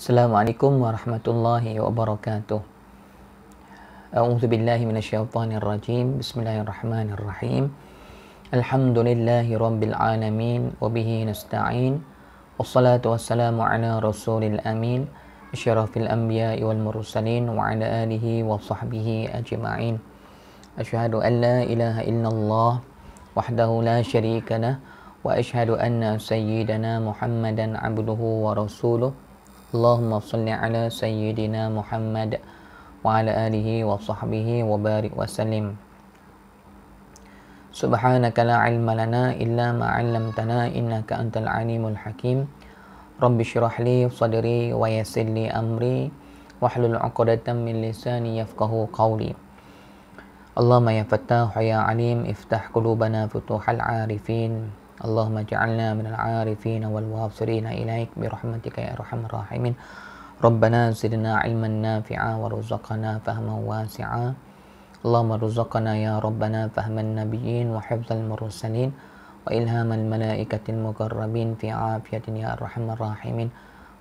Assalamualaikum warahmatullahi wabarakatuh. A'udzu billahi minasyaitonir rajim. Bismillahirrahmanirrahim. Alhamdulillahi rabbil alamin wa bihi nasta'in. Wassalatu wassalamu ala rasulil amin, asyrafil anbiya'i wal mursalin wa ala alihi wa sahbihi ajma'in. Asyhadu an la ilaha illallah wahdahu la syarika lah wa asyhadu anna sayyidana Muhammadan abduhu wa rasuluh. Allahumma salli ala sayyidina Muhammad wa ala alihi wa sahbihi wa barik wa sallim. Subhanaka la ilma lana illa ma 'allamtana innaka antal alimul hakim. Rabbi shrah li sadri wa yassir li amri wahlul 'uqdatam min lisani yafqahu qawli. Allahumma ya Fattah ya Alim iftah qulubana futuhal 'arifin. Allahumma ja'alna minal 'arifin wal wasirin ilaik bi rahmatika ya arhamar rahimin. Rabbana zidna ilman nafi'a warzuqna fahman wasi'a. Allahumma rzuqna ya Rabbana fahman nabiyyin wa hifdzal mursalin wa ilhamal malaikatil muqarrabin fi afiyatin ya arhamar rahimin.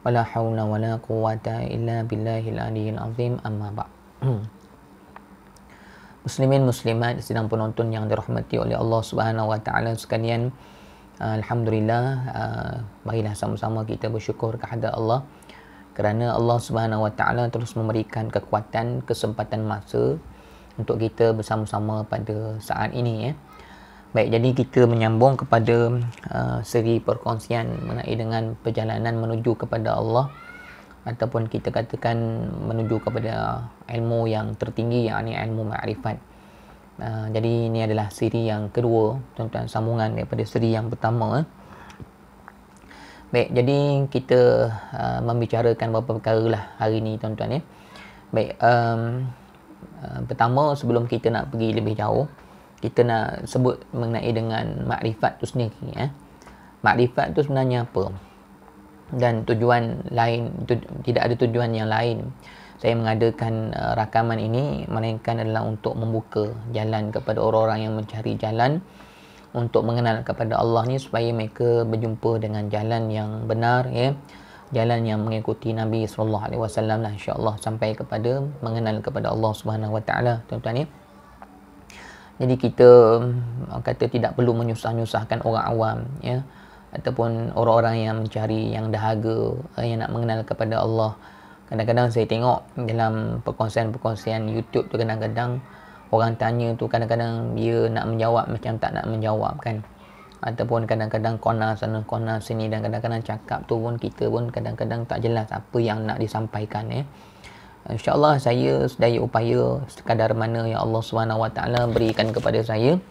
Wala haula wala quwwata illa billahil aliyyil azim. Amma ba'd. Muslimin muslimat sedang penonton yang dirahmati oleh Allah Subhanahu wa taala sekalian, alhamdulillah, marilah sama-sama kita bersyukur kehadrat Allah kerana Allah Subhanahu wa taala terus memberikan kekuatan, kesempatan masa untuk kita bersama-sama pada saat ini, ya. Baik, jadi kita menyambung kepada seri perkongsian mengenai dengan perjalanan menuju kepada Allah, ataupun kita katakan menuju kepada ilmu yang tertinggi, yakni ilmu ma'rifat. Jadi ini adalah siri yang kedua, tuan-tuan, sambungan daripada siri yang pertama. Baik, jadi kita membicarakan beberapa perkara lah hari ini, tuan-tuan, ya. Baik, pertama, sebelum kita nak pergi lebih jauh, kita nak sebut mengenai dengan makrifat tu sendiri, ya. Makrifat tu sebenarnya apa? Dan tujuan lain, tidak ada tujuan yang lain saya mengadakan rakaman ini melainkan adalah untuk membuka jalan kepada orang-orang yang mencari jalan untuk mengenal kepada Allah ni, supaya mereka berjumpa dengan jalan yang benar, ya, jalan yang mengikuti Nabi sallallahu alaihi wasallam lah, insya-Allah, sampai kepada mengenal kepada Allah Subhanahu wa taala, tuan-tuan, ya. Jadi kita kata tidak perlu menyusah-nyusahkan orang awam, ya, ataupun orang-orang yang mencari, yang dahaga, yang nak mengenal kepada Allah. Kadang-kadang saya tengok dalam perkongsian-perkongsian YouTube tu, kadang-kadang orang tanya tu, kadang-kadang dia nak menjawab macam tak nak menjawab, kan. Ataupun kadang-kadang kona sana kona sini, dan kadang-kadang cakap tu pun kita pun kadang-kadang tak jelas apa yang nak disampaikan, ya. InsyaAllah saya sedaya upaya sekadar mana yang Allah SWT berikan kepada saya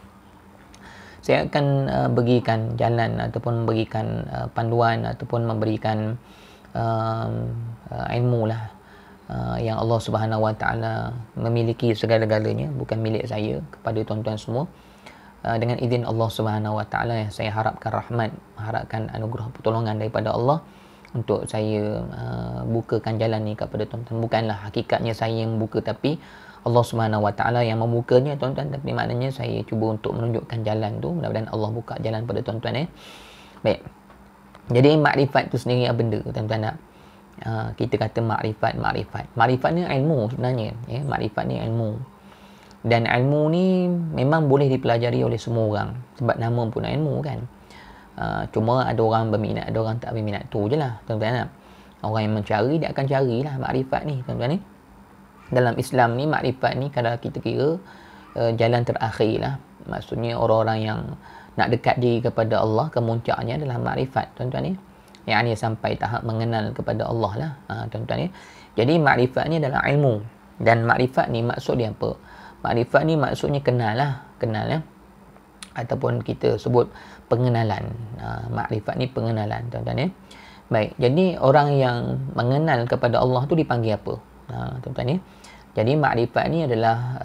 akan berikan jalan ataupun memberikan panduan ataupun memberikan ilmu lah yang Allah Subhanahu wa taala memiliki segala-galanya, bukan milik saya, kepada tuan-tuan semua. Dengan izin Allah Subhanahu wa taala, saya harapkan rahmat, harapkan anugerah pertolongan daripada Allah untuk saya bukakan jalan ni kepada tuan-tuan. Bukanlah hakikatnya saya yang membuka, tapi Allah Subhanahu wa taala yang membukanya, tuan-tuan. Tapi maknanya saya cuba untuk menunjukkan jalan tu. Mudah-mudahan Allah buka jalan pada tuan-tuan, ya. Baik. Jadi makrifat tu sendiri apa benda, tuan-tuan? Kita kata makrifat ni ilmu sebenarnya, ya. Makrifat ni ilmu. Dan ilmu ni memang boleh dipelajari oleh semua orang, sebab nama pun ilmu, kan. Cuma ada orang berminat, ada orang tak berminat, tu je lah, tuan-tuan. Orang yang mencari, dia akan carilah makrifat ni, tuan-tuan, ni. Dalam Islam ni, makrifat ni kalau kita kira jalan terakhir lah. Maksudnya orang-orang yang nak dekat diri kepada Allah, kemuncaknya adalah makrifat, tuan-tuan, ni. Yang ni sampai tahap mengenal kepada Allah lah, tuan-tuan, ya. Jadi makrifat ni adalah ilmu. Dan makrifat ni maksud dia apa? Makrifat ni maksudnya kenal lah, ya. Ataupun kita sebut pengenalan. Makrifat ni pengenalan, tuan-tuan, ya. Baik, jadi orang yang mengenal kepada Allah tu dipanggil apa? Tuan-tuan, ya. Jadi makrifat ni adalah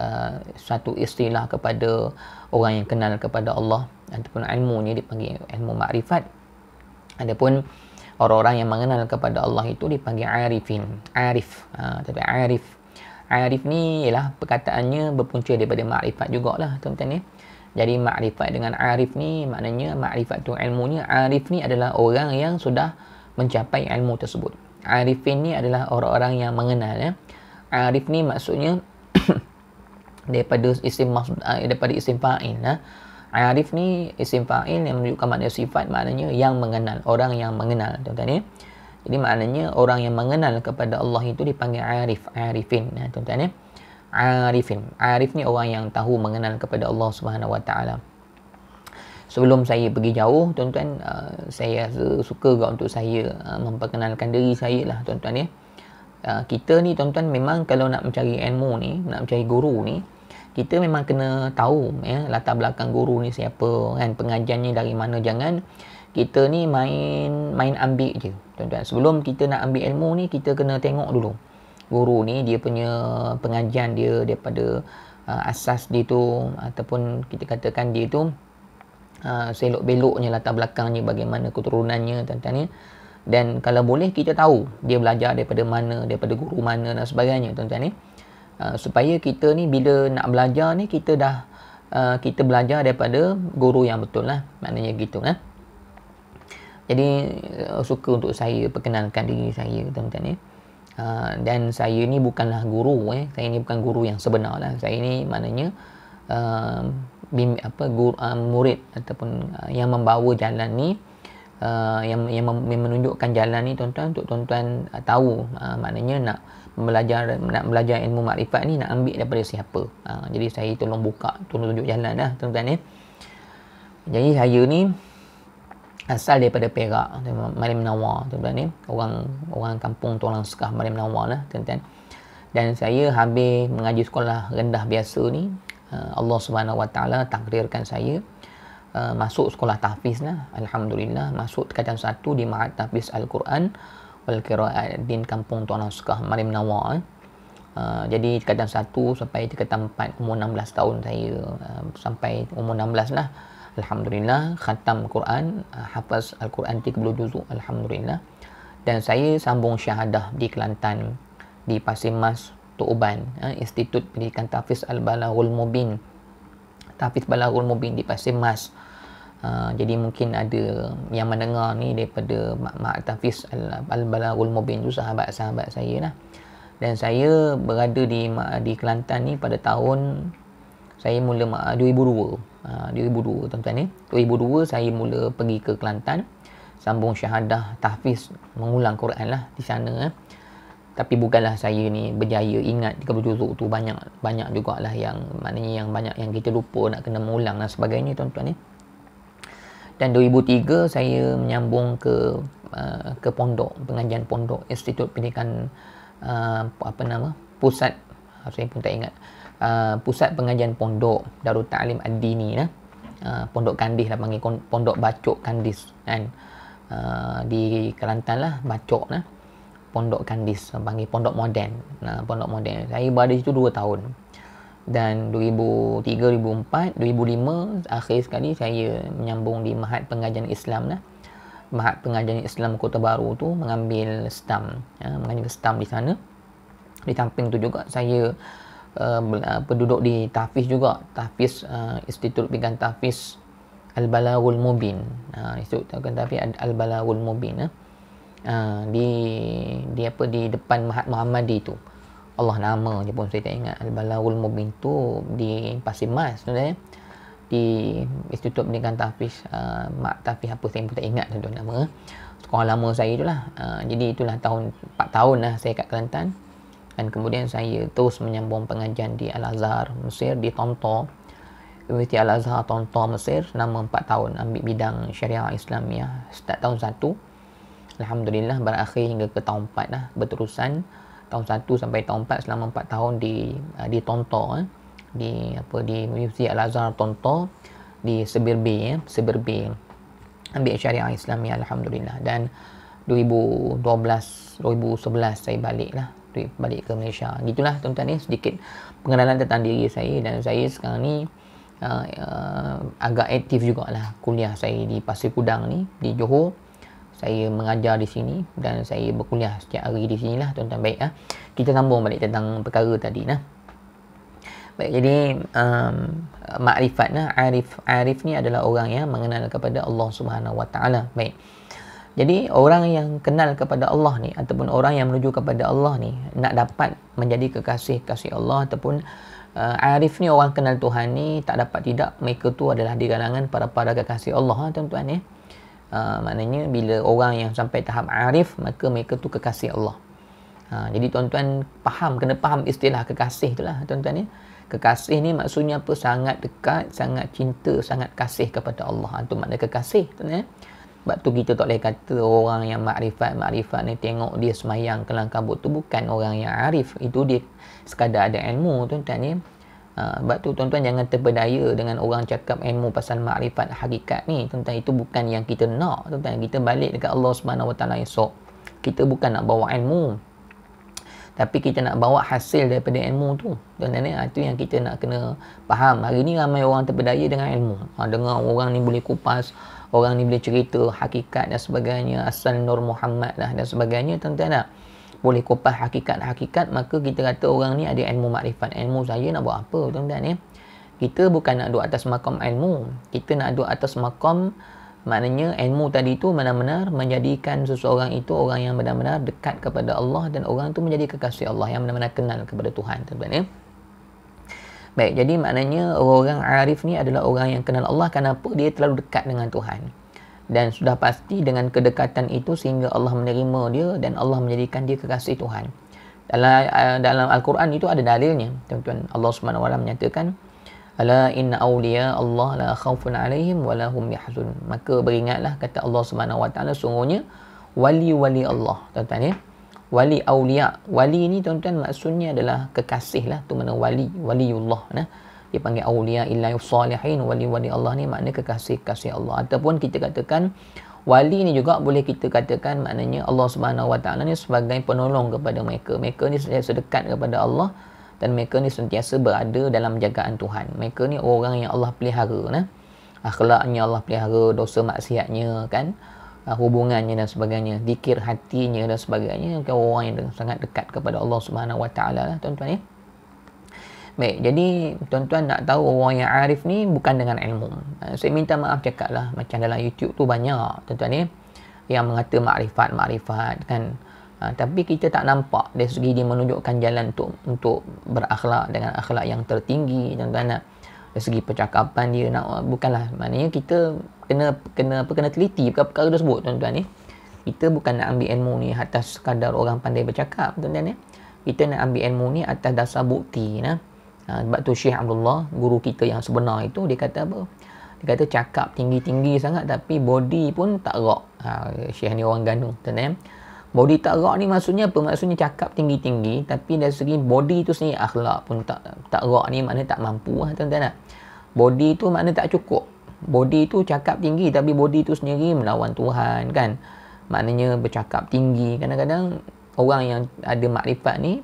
satu istilah kepada orang yang kenal kepada Allah, ataupun ilmu ni dipanggil ilmu makrifat. Adapun orang-orang yang mengenal kepada Allah itu dipanggil arifin. Arif. Tapi arif ni ialah perkataannya berpunca daripada makrifat jugalah, tuan-tuan, ya. Jadi makrifat dengan arif ni maknanya makrifat tu ilmunya, arif ni adalah orang yang sudah mencapai ilmu tersebut. Arifin ni adalah orang-orang yang mengenal ya. Arif ni maksudnya daripada isim fa'il lah. Arif ni isim fa'il yang menunjukkan makna sifat, maknanya yang mengenal, orang yang mengenal, tuan-tuan ya. Jadi maknanya orang yang mengenal kepada Allah itu dipanggil arif, arifin, tuan-tuan ya. Arifin. Arif ni orang yang tahu mengenal kepada Allah Subhanahu Wa Taala. Sebelum saya pergi jauh, tuan-tuan, saya suka juga untuk saya memperkenalkan diri saya lah, tuan-tuan ya. Kita ni, tuan-tuan, memang kalau nak mencari ilmu ni, nak mencari guru ni, kita memang kena tahu ya, latar belakang guru ni siapa kan, pengajarnya dari mana. Jangan kita ni main ambil je, tuan-tuan. Sebelum kita nak ambil ilmu ni, kita kena tengok dulu guru ni, dia punya pengajian dia daripada asas dia tu, ataupun kita katakan dia tu selok-beloknya latar belakangnya, bagaimana keturunannya, tuan-tuan ya. Dan kalau boleh kita tahu dia belajar daripada mana, daripada guru mana dan sebagainya, tuan-tuan ya. Supaya kita ni bila nak belajar ni, kita belajar daripada guru yang betul lah, maknanya gitu lah. Jadi suka untuk saya perkenalkan diri saya, tuan-tuan ya. Dan saya ni bukanlah guru saya ni bukan guru yang sebenar lah. Saya ni maknanya murid ataupun yang membawa jalan ni, yang menunjukkan jalan ni, tuan-tuan, untuk tuan-tuan tahu maknanya nak belajar ilmu makrifat ni nak ambil daripada siapa. Jadi saya tolong tunjuk jalan dah, tuan-tuan ya. Jadi saya ni asal daripada Perak, Marim Menawar, tuan-tuan ni. Orang kampung Tulang Sekah, Marim Menawar lah, tuan-tuan. Dan saya habis mengaji sekolah rendah biasa ni, Allah Subhanahu Wa Taala takdirkan saya masuk sekolah tahfiz lah. Alhamdulillah, masuk tingkatan 1 di Ma'had Tahfiz Al-Quran wal Qira'at Din Kampung Tulang Sekah, Marim Menawar. Jadi tingkatan 1 sampai tingkatan 4, umur 16 tahun saya, sampai umur 16 lah. Alhamdulillah, khatam Quran, hafaz Al-Quran 30 juzuk, Alhamdulillah. Dan saya sambung syahadah di Kelantan, di Pasir Mas, Tok Uban, Institut Pendidikan Tahfiz Al-Balaghul Mubin, Tahfiz Balaghul Mubin di Pasir Mas. Jadi mungkin ada yang mendengar ni daripada Ma'had Tahfiz Al-Balaghul Mubin tu, sahabat-sahabat saya lah. Dan saya berada di Kelantan ni pada tahun saya mula 2002. 2002, tuan-tuan ni. 2002 saya mula pergi ke Kelantan, sambung syahadah tahfiz, mengulang Quran lah di sana. Tapi bukanlah saya ni berjaya ingat 30 juzuk tu, banyak jugalah yang maknanya yang banyak yang kita lupa, nak kena mengulang dan sebagainya, tuan-tuan ni. Dan 2003 saya menyambung ke pondok, pengajian pondok, Institut Pendidikan Pusat, saya pun tak ingat, Pusat Pengajian Pondok Darul Ta'lim Ad-Dini lah. Pondok Kandis lah, panggil Pondok Bacok Kandis kan. Di Kelantan lah, Bacok lah. Pondok Kandis, panggil Pondok Moden. Pondok Moden. Saya berada di situ 2 tahun. Dan 2003, 2004, 2005 akhir sekali saya menyambung di Ma'had Pengajian Islam lah. Ma'had Pengajian Islam Kota Baru tu, mengambil STAM, mengambil STAM di sana. Di samping tu juga saya penduduk di tahfiz juga, tahfiz Institut Pendidikan Tahfiz Al-Balaghul Mubin, Institut Pendidikan Tahfiz Al-Balaghul Mubin di depan Ma'had Muhammadi tu. Allah, nama je pun saya tak ingat. Al-Balaghul Mubin tu di Pasir Mas tu dah. Di Institut Pendidikan Tahfiz Mak Tahfiz apa saya pun tak ingat tu nama. Sekolah lama saya tu lah. Jadi itulah 4 tahun lah saya kat Kelantan. Dan kemudian saya terus menyambung pengajian di Al-Azhar Mesir, di Tonto, Universiti Al-Azhar Tonto Mesir, selama 4 tahun ambil bidang Syariah Islamiah. Start tahun 1, Alhamdulillah berakhir hingga ke tahun 4 lah, berterusan tahun 1 sampai tahun 4, selama 4 tahun di Tonto, di Universiti Al-Azhar Tonto, di Sebir Bay, ambil Syariah Islamiah, Alhamdulillah. Dan 2011 saya balik ke Malaysia. Gitulah, tuan-tuan ni sedikit pengenalan tentang diri saya. Dan saya sekarang ni agak aktif jugalah. Kuliah saya di Pasir Kudang ni, di Johor. Saya mengajar di sini dan saya berkuliah setiap hari di sinilah, tuan-tuan. Baik, kita sambung balik tentang perkara tadi lah. Baik, jadi makrifat lah, arif ni adalah orang yang mengenal kepada Allah Subhanahu Wa Taala. Baik, Jadi orang yang kenal kepada Allah ni ataupun orang yang menuju kepada Allah ni nak dapat menjadi kekasih kasih Allah ataupun arif ni, orang kenal Tuhan ni, tak dapat tidak mereka tu adalah di kalangan para kekasih Allah, tuan-tuan ya. Maknanya bila orang yang sampai tahap arif, maka mereka tu kekasih Allah. Jadi tuan-tuan kena faham istilah kekasih tu lah, tuan-tuan ya. Kekasih ni maksudnya apa? Sangat dekat, sangat cinta, sangat kasih kepada Allah. Itu makna kekasih, tuan-tuan ya. Sebab tu kita tak boleh kata orang yang makrifat ni tengok dia semayang kelang kabut tu bukan orang yang arif. Itu dia sekadar ada ilmu, tuan-tuan ya. Sebab tu tuan-tuan jangan terpedaya dengan orang cakap ilmu pasal makrifat hakikat ni, tuan-tuan. Itu bukan yang kita nak, tuan-tuan. Kita balik dekat Allah Subhanahu Wa Taala esok. Kita bukan nak bawa ilmu, tapi kita nak bawa hasil daripada ilmu tu, tuan-tuan ya. Itu yang kita nak kena faham. Hari ni ramai orang terpedaya dengan ilmu. Dengar orang ni boleh kupas, orang ni boleh cerita hakikat dan sebagainya, asal Nur Muhammad lah dan sebagainya, tuan-tuan tak? Boleh kupas hakikat, maka kita kata orang ni ada ilmu makrifat. Ilmu saya nak buat apa, tuan-tuan ya? Kita bukan nak duduk atas makam ilmu. Kita nak duduk atas makam, maknanya ilmu tadi tu benar-benar menjadikan seseorang itu orang yang benar-benar dekat kepada Allah, dan orang tu menjadi kekasih Allah yang benar-benar kenal kepada Tuhan, tuan-tuan ya? Baik, jadi maknanya orang arif ni adalah orang yang kenal Allah. Kenapa? Dia terlalu dekat dengan Tuhan. Dan sudah pasti dengan kedekatan itu sehingga Allah menerima dia dan Allah menjadikan dia kekasih Tuhan. Dalam Al-Quran itu ada dalilnya, tuan-tuan. Allah Subhanahu Wa Taala menyatakan, ala inna awliya Allah la khawfun alaihim wa lahum yahzun. Maka beringatlah, kata Allah Subhanahu Wa Taala, sungguhnya wali-wali Allah, tuan-tuan ya. Wali awliya. Wali ni, tuan-tuan, maksudnya adalah kekasih lah. Tu mana waliullah nah. Dia panggil awliya illa salihin. Wali-wali Allah ni makna kekasih-kasih Allah. Ataupun kita katakan wali ni juga boleh kita katakan maknanya Allah Subhanahu Wa Taala ni sebagai penolong kepada mereka. Mereka ni sentiasa dekat kepada Allah dan mereka ni sentiasa berada dalam jagaan Tuhan. Mereka ni orang yang Allah pelihara nah. Akhlaknya Allah pelihara, dosa maksiatnya kan, hubungannya dan sebagainya, zikir hatinya dan sebagainya, orang yang sangat dekat kepada Allah Subhanahu Wa Taala lah, tuan-tuan ya. Baik, jadi tuan-tuan nak tahu orang yang arif ni bukan dengan ilmu. Saya minta maaf cakap lah, macam dalam YouTube tu banyak, tuan-tuan ya, yang mengata makrifat kan. Tapi kita tak nampak dari segi dia menunjukkan jalan untuk berakhlak dengan akhlak yang tertinggi, tuan-tuan nak. Dari segi percakapan dia bukanlah, maknanya kita kena teliti perkara tersebut, tuan-tuan ni. Kita bukan nak ambil ilmu ni atas sekadar orang pandai bercakap, tuan-tuan ni. Kita nak ambil ilmu ni atas dasar bukti nah. Sebab tu Syekh Abdullah, guru kita yang sebenar itu, dia kata apa? Dia kata cakap tinggi-tinggi sangat tapi body pun tak rak. Syekh ni orang Ganu, tuan-tuan. Body tak rak ni maksudnya apa? Maksudnya cakap tinggi-tinggi tapi dari segi body tu sendiri, akhlak pun tak rak ni maknanya tak mampu lah, tuan-tuan. Body tu maknanya tak cukup. Body tu cakap tinggi tapi body tu sendiri melawan Tuhan kan. Maknanya bercakap tinggi. Kadang-kadang orang yang ada makrifat ni,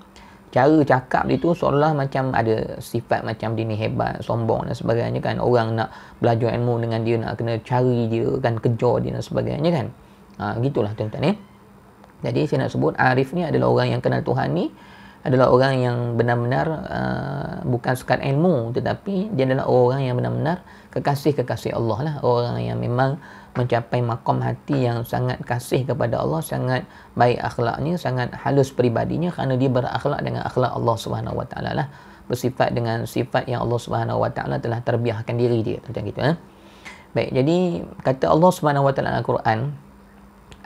cara cakap dia tu seolah macam ada sifat macam dia ni hebat, sombong dan sebagainya kan. Orang nak belajar ilmu dengan dia, nak kena cari dia kan, kejar dia dan sebagainya kan. Gitulah, tuan-tuan ya. Jadi saya nak sebut arif ni adalah orang yang kenal Tuhan ni, adalah orang yang benar-benar bukan sekadar ilmu, tetapi dia adalah orang yang benar-benar kekasih Allah lah. Orang yang memang mencapai makom hati yang sangat kasih kepada Allah, sangat baik akhlaknya, sangat halus peribadinya, kerana dia berakhlak dengan akhlak Allah Subhanahu Wa Taala lah, bersifat dengan sifat yang Allah Subhanahu Wa Taala telah terbiahkan diri dia, macam gitu. Baik, jadi kata Allah Subhanahu Wa Taala dalam Al-Quran,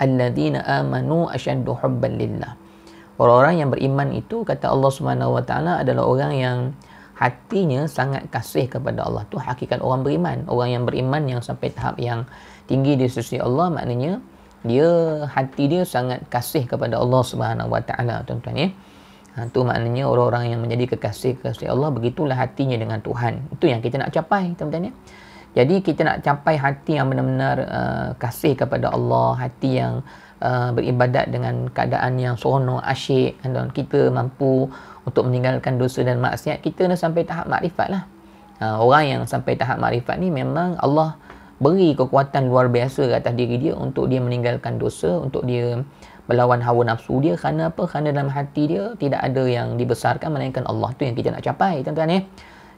alladzina amanu asyaddu hubban lillah. Orang-orang yang beriman itu, kata Allah Subhanahu Wa Taala, adalah orang yang hatinya sangat kasih kepada Allah. Tu hakikat orang beriman. Orang yang beriman yang sampai tahap yang tinggi di sisi Allah, maknanya dia hati dia sangat kasih kepada Allah Subhanahu Wa Taala, tuan-tuan ya. Tu maknanya orang-orang yang menjadi kekasih Allah, begitulah hatinya dengan Tuhan. Itu yang kita nak capai, tuan-tuan ya. Jadi kita nak capai hati yang benar-benar kasih kepada Allah, hati yang beribadat dengan keadaan yang seronok, asyik, dan kita mampu untuk meninggalkan dosa dan maksiat. Kita dah sampai tahap makrifat lah. Orang yang sampai tahap makrifat ni memang Allah beri kekuatan luar biasa ke atas diri dia untuk dia meninggalkan dosa, untuk dia melawan hawa nafsu dia. Kerana apa? Kerana dalam hati dia tidak ada yang dibesarkan melainkan Allah. Tu yang kita nak capai, tuan-tuan ya.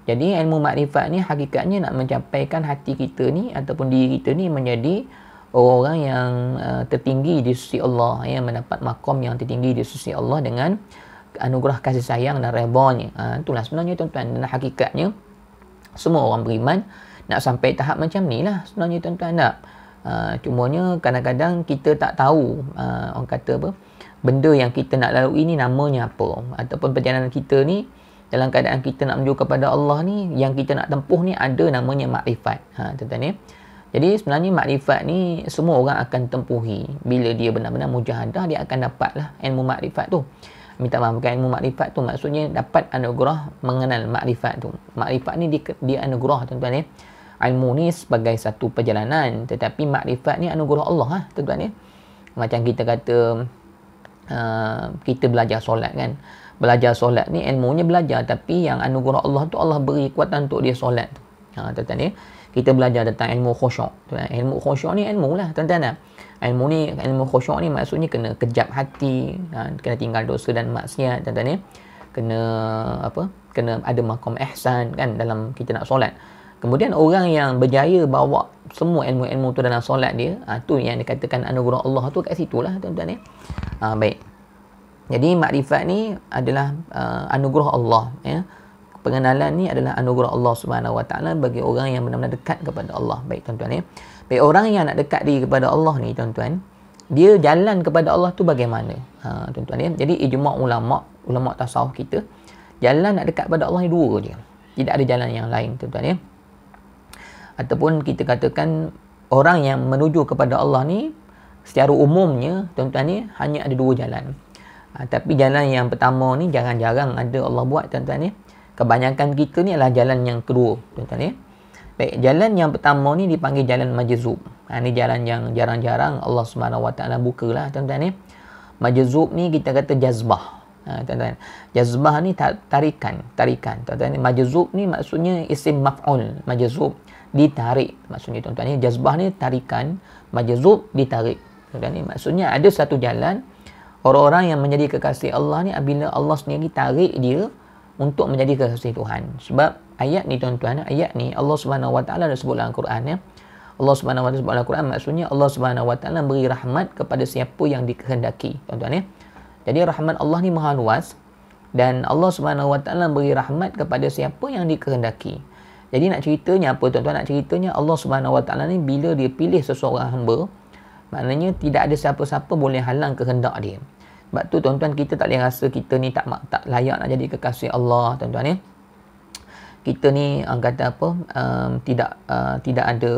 Jadi ilmu makrifat ni hakikatnya nak mencapaikan hati kita ni ataupun diri kita ni menjadi orang-orang yang tertinggi di sisi Allah, yang mendapat makom yang tertinggi di sisi Allah dengan anugerah kasih sayang dan redha-Nya. Itulah sebenarnya tuan-tuan, dan hakikatnya semua orang beriman nak sampai tahap macam ni lah sebenarnya tuan-tuan. Tak cumanya kadang-kadang kita tak tahu orang kata apa, benda yang kita nak lalui ni namanya apa, ataupun perjalanan kita ni dalam keadaan kita nak menuju kepada Allah ni, yang kita nak tempuh ni ada namanya makrifat. Tuan-tuan ni, jadi sebenarnya makrifat ni semua orang akan tempuhi. Bila dia benar-benar mujahadah, dia akan dapatlah ilmu makrifat tu. Minta maaf, bukan ilmu makrifat tu, maksudnya dapat anugerah mengenal makrifat tu. Makrifat ni dia anugerah tuan-tuan ni. Ilmu ni sebagai satu perjalanan, tetapi makrifat ni anugerah Allah tuan-tuan ni. Macam kita kata kita belajar solat kan. Belajar solat ni ilmunya belajar, tapi yang anugerah Allah tu Allah beri kekuatan untuk dia solat tu. Tuan-tuan ni, kita belajar tentang ilmu khusyuk. Ilmu khusyuk ni ilmu lah tuan-tuan. Ilmu khusyuk ni maksudnya kena kejap hati, kena tinggal dosa dan maksiat tuan-tuan ni. Kena ada makom ihsan kan dalam kita nak solat. Kemudian orang yang berjaya bawa semua ilmu-ilmu tu dalam solat dia, tu yang dikatakan anugerah Allah tu kat situlah tuan-tuan ni. Baik. Jadi makrifat ni adalah anugerah Allah, ya. Pengenalan ni adalah anugerah Allah Subhanahu Wa Taala bagi orang yang benar-benar dekat kepada Allah. Baik tuan-tuan ya. Baik, orang yang nak dekat diri kepada Allah ni tuan-tuan, dia jalan kepada Allah tu bagaimana? Tuan-tuan ya. Jadi ijma' ulama tasawuf kita, jalan nak dekat kepada Allah ni dua je. Tidak ada jalan yang lain tuan-tuan ya. Ataupun kita katakan orang yang menuju kepada Allah ni secara umumnya tuan-tuan ni hanya ada dua jalan. Tapi jalan yang pertama ni jarang-jarang ada Allah buat tuan-tuan ya. Kebanyakan kita ni adalah jalan yang kedua tuan-tuan ya. Baik, jalan yang pertama ni dipanggil jalan majzub. Ni jalan yang jarang-jarang Allah Subhanahu Wa Taala bukalah tuan-tuan ya. Majzub ni kita kata jazbah. Tuan-tuan, jazbah ni tarikan tuan-tuan. Majzub ni maksudnya isim maf'ul. Majzub ditarik maksudnya tuan-tuan ya. Jazbah ni tarikan, majzub ditarik. Tuan-tuan ni maksudnya ada satu jalan orang-orang yang menjadi kekasih Allah ni, apabila Allah sendiri tarik dia untuk menjadi kekasih Tuhan. Sebab ayat ni tuan-tuan, ayat ni Allah Subhanahu Wa Taala dah sebut dalam Quran ya. Allah Subhanahu Wa Taala sebut dalam Quran, maksudnya Allah Subhanahu Wa Taala beri rahmat kepada siapa yang dikehendaki tuan-tuan ya. Jadi rahmat Allah ni maha luas, dan Allah Subhanahu Wa Taala beri rahmat kepada siapa yang dikehendaki. Jadi nak ceritanya apa tuan-tuan? Nak ceritanya Allah Subhanahu Wa Taala ni bila dia pilih seseorang hamba, maknanya tidak ada siapa-siapa boleh halang kehendak dia. Sebab tu tuan-tuan, kita tak boleh rasa kita ni tak layak nak jadi kekasih Allah tuan-tuan ya. Kita ni kata apa, tidak ada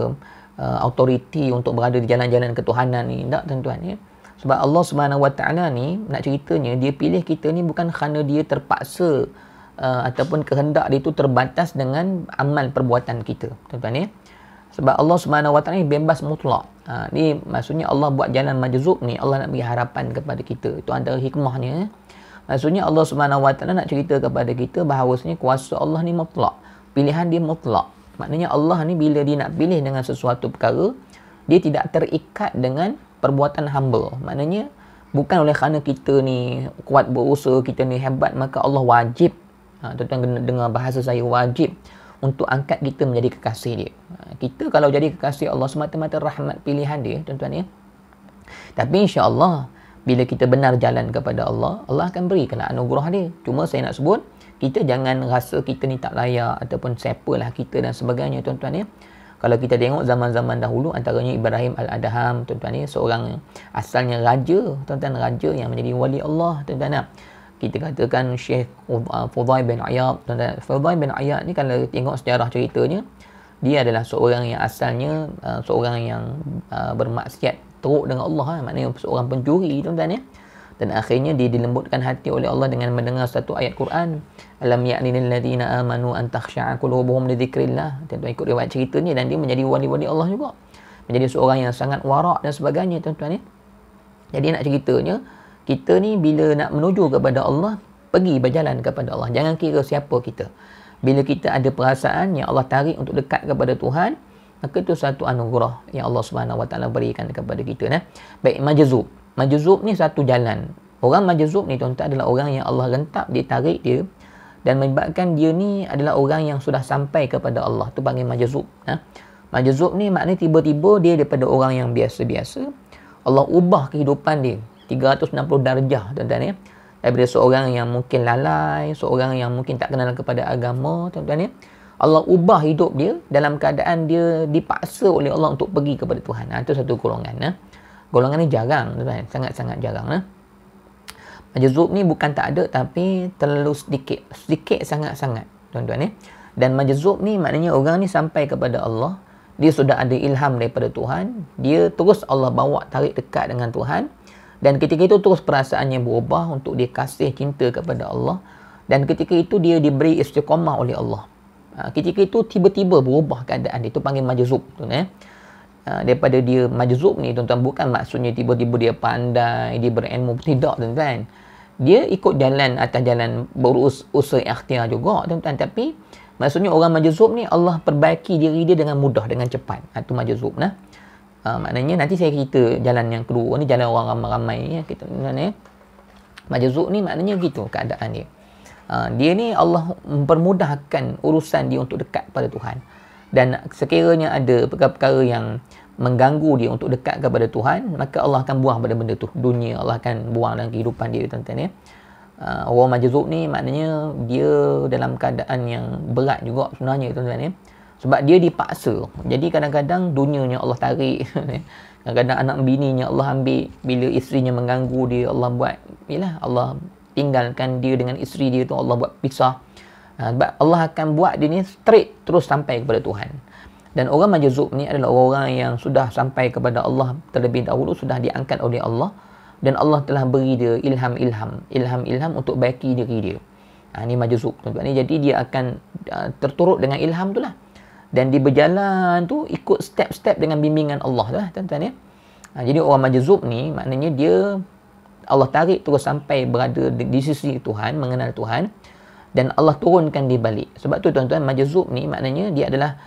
autoriti untuk berada di jalan-jalan ketuhanan ni. Tak tuan-tuan ya. Sebab Allah Subhanahu Wa Taala ni nak ceritanya dia pilih kita ni bukan kerana dia terpaksa ataupun kehendak dia tu terbatas dengan amal perbuatan kita tuan-tuan ya. Sebab Allah Subhanahu Wa Taala ni bebas mutlak. Ni maksudnya Allah buat jalan majzub ni, Allah nak beri harapan kepada kita. Itu antara hikmahnya. Maksudnya Allah Subhanahu Wa Taala nak cerita kepada kita bahawasanya kuasa Allah ni mutlak. Pilihan dia mutlak. Maknanya Allah ni bila dia nak pilih dengan sesuatu perkara, dia tidak terikat dengan perbuatan hamba. Maknanya bukan oleh kerana kita ni kuat berusaha, kita ni hebat, maka Allah wajib. Tuan-tuan kena dengar bahasa saya, wajib untuk angkat kita menjadi kekasih dia. Kita kalau jadi kekasih Allah semata-mata rahmat pilihan dia tuan-tuan ya. Tapi insya-Allah bila kita benar jalan kepada Allah, Allah akan berikanlah anugerah dia. Cuma saya nak sebut, kita jangan rasa kita ni tak layak ataupun siapalah kita dan sebagainya tuan-tuan ya. Kalau kita tengok zaman-zaman dahulu, antaranya Ibrahim Al-Adham tuan-tuan ya, seorang asalnya raja tuan-tuan, raja yang menjadi wali Allah tuan-tuan ya. Kita katakan Syekh Fudail bin Iyad. Fudail bin Iyad ni kalau tengok sejarah ceritanya, dia adalah seorang yang asalnya seorang yang bermaksiat teruk dengan Allah, maknanya seorang pencuri tuan-tuan ya. Dan akhirnya dia dilembutkan hati oleh Allah dengan mendengar satu ayat Quran, alam ya'nil ladzina amanu an takhsha'a qulubuhum li dzikrillah. Tuan-tuan ikut riwayat ceritanya, dan dia menjadi wali-wali Allah juga, menjadi seorang yang sangat warak dan sebagainya tuan-tuan ya. Jadi nak ceritanya, kita ni bila nak menuju kepada Allah, pergi berjalan kepada Allah. Jangan kira siapa kita. Bila kita ada perasaan yang Allah tarik untuk dekat kepada Tuhan, maka itu satu anugerah yang Allah Subhanahu Wa Taala berikan kepada kita. Baik, majzub. Majzub ni satu jalan. Orang majzub ni tuan-tuan adalah orang yang Allah rentap, dia tarik dia, dan menyebabkan dia ni adalah orang yang sudah sampai kepada Allah. Tu panggil majzub. Majzub ni maknanya tiba-tiba dia daripada orang yang biasa-biasa, Allah ubah kehidupan dia 360 darjah, tuan-tuan ya. Daripada seorang yang mungkin lalai, seorang yang mungkin tak kenal kepada agama, tuan-tuan ya, Allah ubah hidup dia dalam keadaan dia dipaksa oleh Allah untuk pergi kepada Tuhan. Itu satu golongan. Golongan ni jarang, tuan-tuan, sangat-sangat jarang. Majzub ni bukan tak ada, tapi terlalu sedikit sangat-sangat, tuan-tuan ya. Dan majzub ni maknanya orang ni sampai kepada Allah, dia sudah ada ilham daripada Tuhan, dia terus Allah bawa tarik dekat dengan Tuhan, dan ketika itu terus perasaannya berubah untuk dia kasih cinta kepada Allah, dan ketika itu dia diberi istiqamah oleh Allah. Ketika itu tiba-tiba berubah keadaan dia, itu panggil majzub, tuan-tuan ya. Daripada dia majzub ni, tuan-tuan, bukan maksudnya tiba-tiba dia pandai, dia berilmu, tidak, tuan-tuan. Dia ikut jalan atas jalan berusaha ikhtiar juga, tuan-tuan, tapi maksudnya orang majzub ni Allah perbaiki diri dia dengan mudah, dengan cepat. Itu majzub. Maknanya nanti saya cerita jalan yang kedua ni, jalan orang ramai-ramai ya, kita ya. Majzub ni maknanya gitu keadaan dia. Dia ni Allah mempermudahkan urusan dia untuk dekat pada Tuhan. Dan sekiranya ada perkara-perkara yang mengganggu dia untuk dekat kepada Tuhan, maka Allah akan buang pada benda tu. Dunia Allah akan buang dalam kehidupan dia, tuan-tuan ya. Orang majzub ni maknanya dia dalam keadaan yang berat juga sebenarnya, tuan-tuan ya. Sebab dia dipaksa. Jadi kadang-kadang dunianya Allah tarik. Kadang-kadang anak bininya Allah ambil. Bila isterinya mengganggu dia, Allah buat, Allah tinggalkan dia dengan isteri dia tu, Allah buat pisah. Sebab Allah akan buat dia ni straight terus sampai kepada Tuhan. Dan orang majzub ni adalah orang yang sudah sampai kepada Allah terlebih dahulu, sudah diangkat oleh Allah, dan Allah telah beri dia ilham untuk baiki diri dia. Ini majzub, tuan-tuan ni. Jadi dia akan terturut dengan ilham tu lah, dan dia berjalan tu ikut step-step dengan bimbingan Allah tu lah, tuan-tuan ya. Jadi orang majzub ni maknanya dia Allah tarik terus sampai berada di sisi Tuhan, mengenal Tuhan, dan Allah turunkan dia balik. Sebab tu, tuan-tuan, majzub ni maknanya dia adalah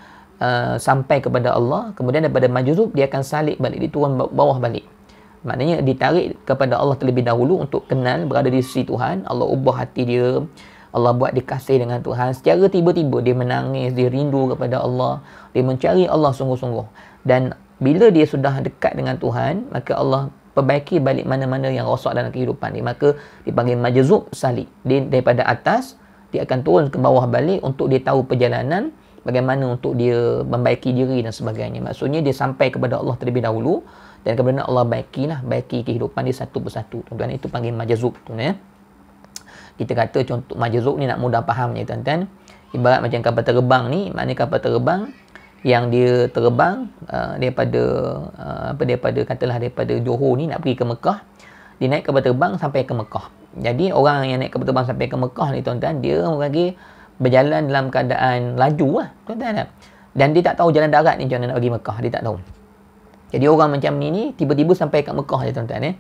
sampai kepada Allah, kemudian daripada majzub dia akan salik balik, dia turun bawah balik. Maknanya ditarik kepada Allah terlebih dahulu untuk kenal, berada di sisi Tuhan. Allah ubah hati dia, Allah buat dia kasih dengan Tuhan. Secara tiba-tiba dia menangis, dia rindu kepada Allah, dia mencari Allah sungguh-sungguh. Dan bila dia sudah dekat dengan Tuhan, maka Allah perbaiki balik mana-mana yang rosak dalam kehidupan dia. Maka dipanggil majzub salik. Dia daripada atas, dia akan turun ke bawah balik untuk dia tahu perjalanan, bagaimana untuk dia membaiki diri dan sebagainya. Maksudnya dia sampai kepada Allah terlebih dahulu, dan kemudian Allah baiki kehidupan dia satu persatu. Tuan-tuan, itu panggil majzub, tuan-tuan ya. Kita kata contoh majzub ni nak mudah fahamnya, tuan-tuan. Ibarat macam kapal terbang ni, maknanya kapal terbang yang dia terbang daripada Johor ni nak pergi ke Mekah. Dia naik kapal terbang sampai ke Mekah. Jadi orang yang naik kapal terbang sampai ke Mekah ni, tuan-tuan, dia orang lagi berjalan dalam keadaan laju lah, tuan-tuan. Dan dia tak tahu jalan darat ni macam mana nak pergi Mekah, dia tak tahu. Jadi orang macam ni tiba-tiba sampai kat Mekah je, tuan-tuan ya.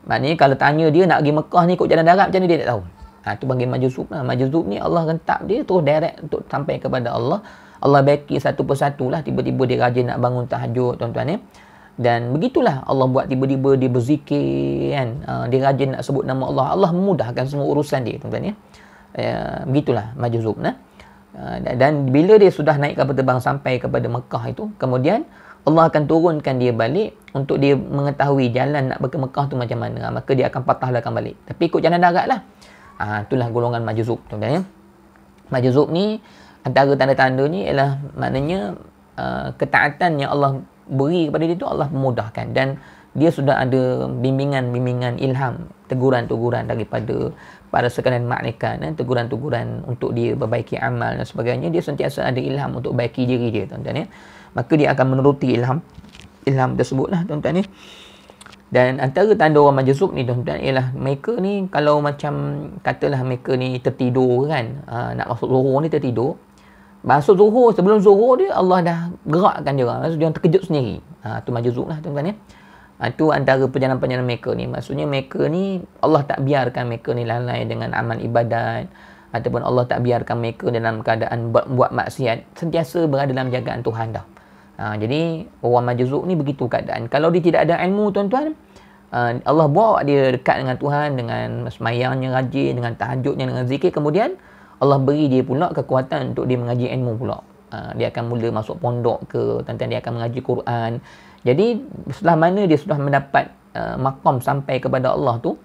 Maknanya kalau tanya dia nak pergi Mekah ni ikut jalan darat macam ni, dia tak tahu. Itu panggil majzub lah. Majzub ni Allah rentap dia terus direct untuk sampai kepada Allah. Allah baiki satu persatu lah. Tiba-tiba dia rajin nak bangun tahajud, tuan-tuan ya. Dan begitulah Allah buat, tiba-tiba dia berzikir kan. Dia rajin nak sebut nama Allah. Allah memudahkan semua urusan dia, tuan-tuan ya. Begitulah majzub nah. Dan bila dia sudah naik kapal terbang sampai kepada Mekah itu, kemudian Allah akan turunkan dia balik untuk dia mengetahui jalan nak ke Mekah tu macam mana. Maka dia akan patah belakang balik. Tapi ikut jalan darat lah. Itulah golongan majzub, tuan-tuan ya. Majzub ni antara tanda-tanda ni ialah maknanya ketaatan yang Allah beri kepada dia tu Allah memudahkan, dan dia sudah ada bimbingan ilham, teguran-teguran daripada para sekalian malaikat, teguran-teguran untuk dia perbaiki amal dan sebagainya. Dia sentiasa ada ilham untuk baiki diri dia, tuan-tuan ya. Maka dia akan menuruti ilham tersebutlah, tuan-tuan ya. Dan antara tanda orang majzub ni, tuan-tuan, ialah mereka ni kalau macam katalah mereka ni tertidur kan, nak masuk zuhur ni tertidur. Masuk zuhur, sebelum zuhur dia Allah dah gerakkan dia orang. Maksudnya dia terkejut sendiri. Tu majzub lah, tuan-tuan ya. Itu antara perjalanan-perjalanan mereka ni. Maksudnya mereka ni Allah tak biarkan mereka ni lalai dengan amal ibadat, ataupun Allah tak biarkan mereka dalam keadaan buat maksiat. Sentiasa berada dalam jagaan Tuhan dah. Jadi orang majzub ni begitu keadaan. Kalau dia tidak ada ilmu, tuan-tuan, Allah bawa dia dekat dengan Tuhan dengan semayangnya rajin, dengan tahajudnya, dengan zikir. Kemudian Allah beri dia pula kekuatan untuk dia mengaji ilmu pula. dia akan mula masuk pondok ke, tuan-tuan, dia akan mengaji Quran. Jadi setelah mana dia sudah mendapat maqam sampai kepada Allah tu,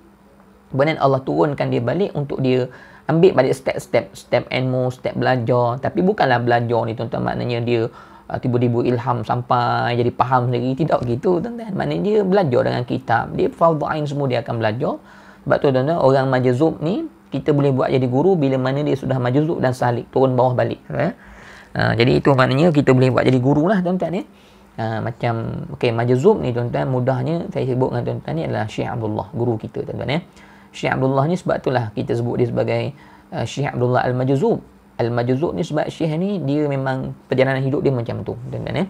kemudian Allah turunkan dia balik untuk dia ambil balik step ilmu, step belajar. Tapi bukanlah belajar ni, tuan-tuan, maknanya dia tiba-tiba ilham sampai jadi faham sendiri. Tidak gitu, tuan-tuan. Maknanya dia belajar dengan kitab, dia fardhu ain semua dia akan belajar. Sebab tu, tuan-tuan, orang majzub ni kita boleh buat jadi guru bila mana dia sudah majzub dan salik, turun bawah balik. Jadi itu maknanya kita boleh buat jadi guru lah, tuan-tuan. Macam majzub ni, tuan-tuan, mudahnya saya sebut dengan tuan-tuan ni adalah Syekh Abdullah, guru kita, tuan-tuan. Syekh Abdullah ni sebab itulah kita sebut dia sebagai Syekh Abdullah Al-Majzub. Al-Majzub ni sebab Syekh ni dia memang perjalanan hidup dia macam tu, tuan-tuan.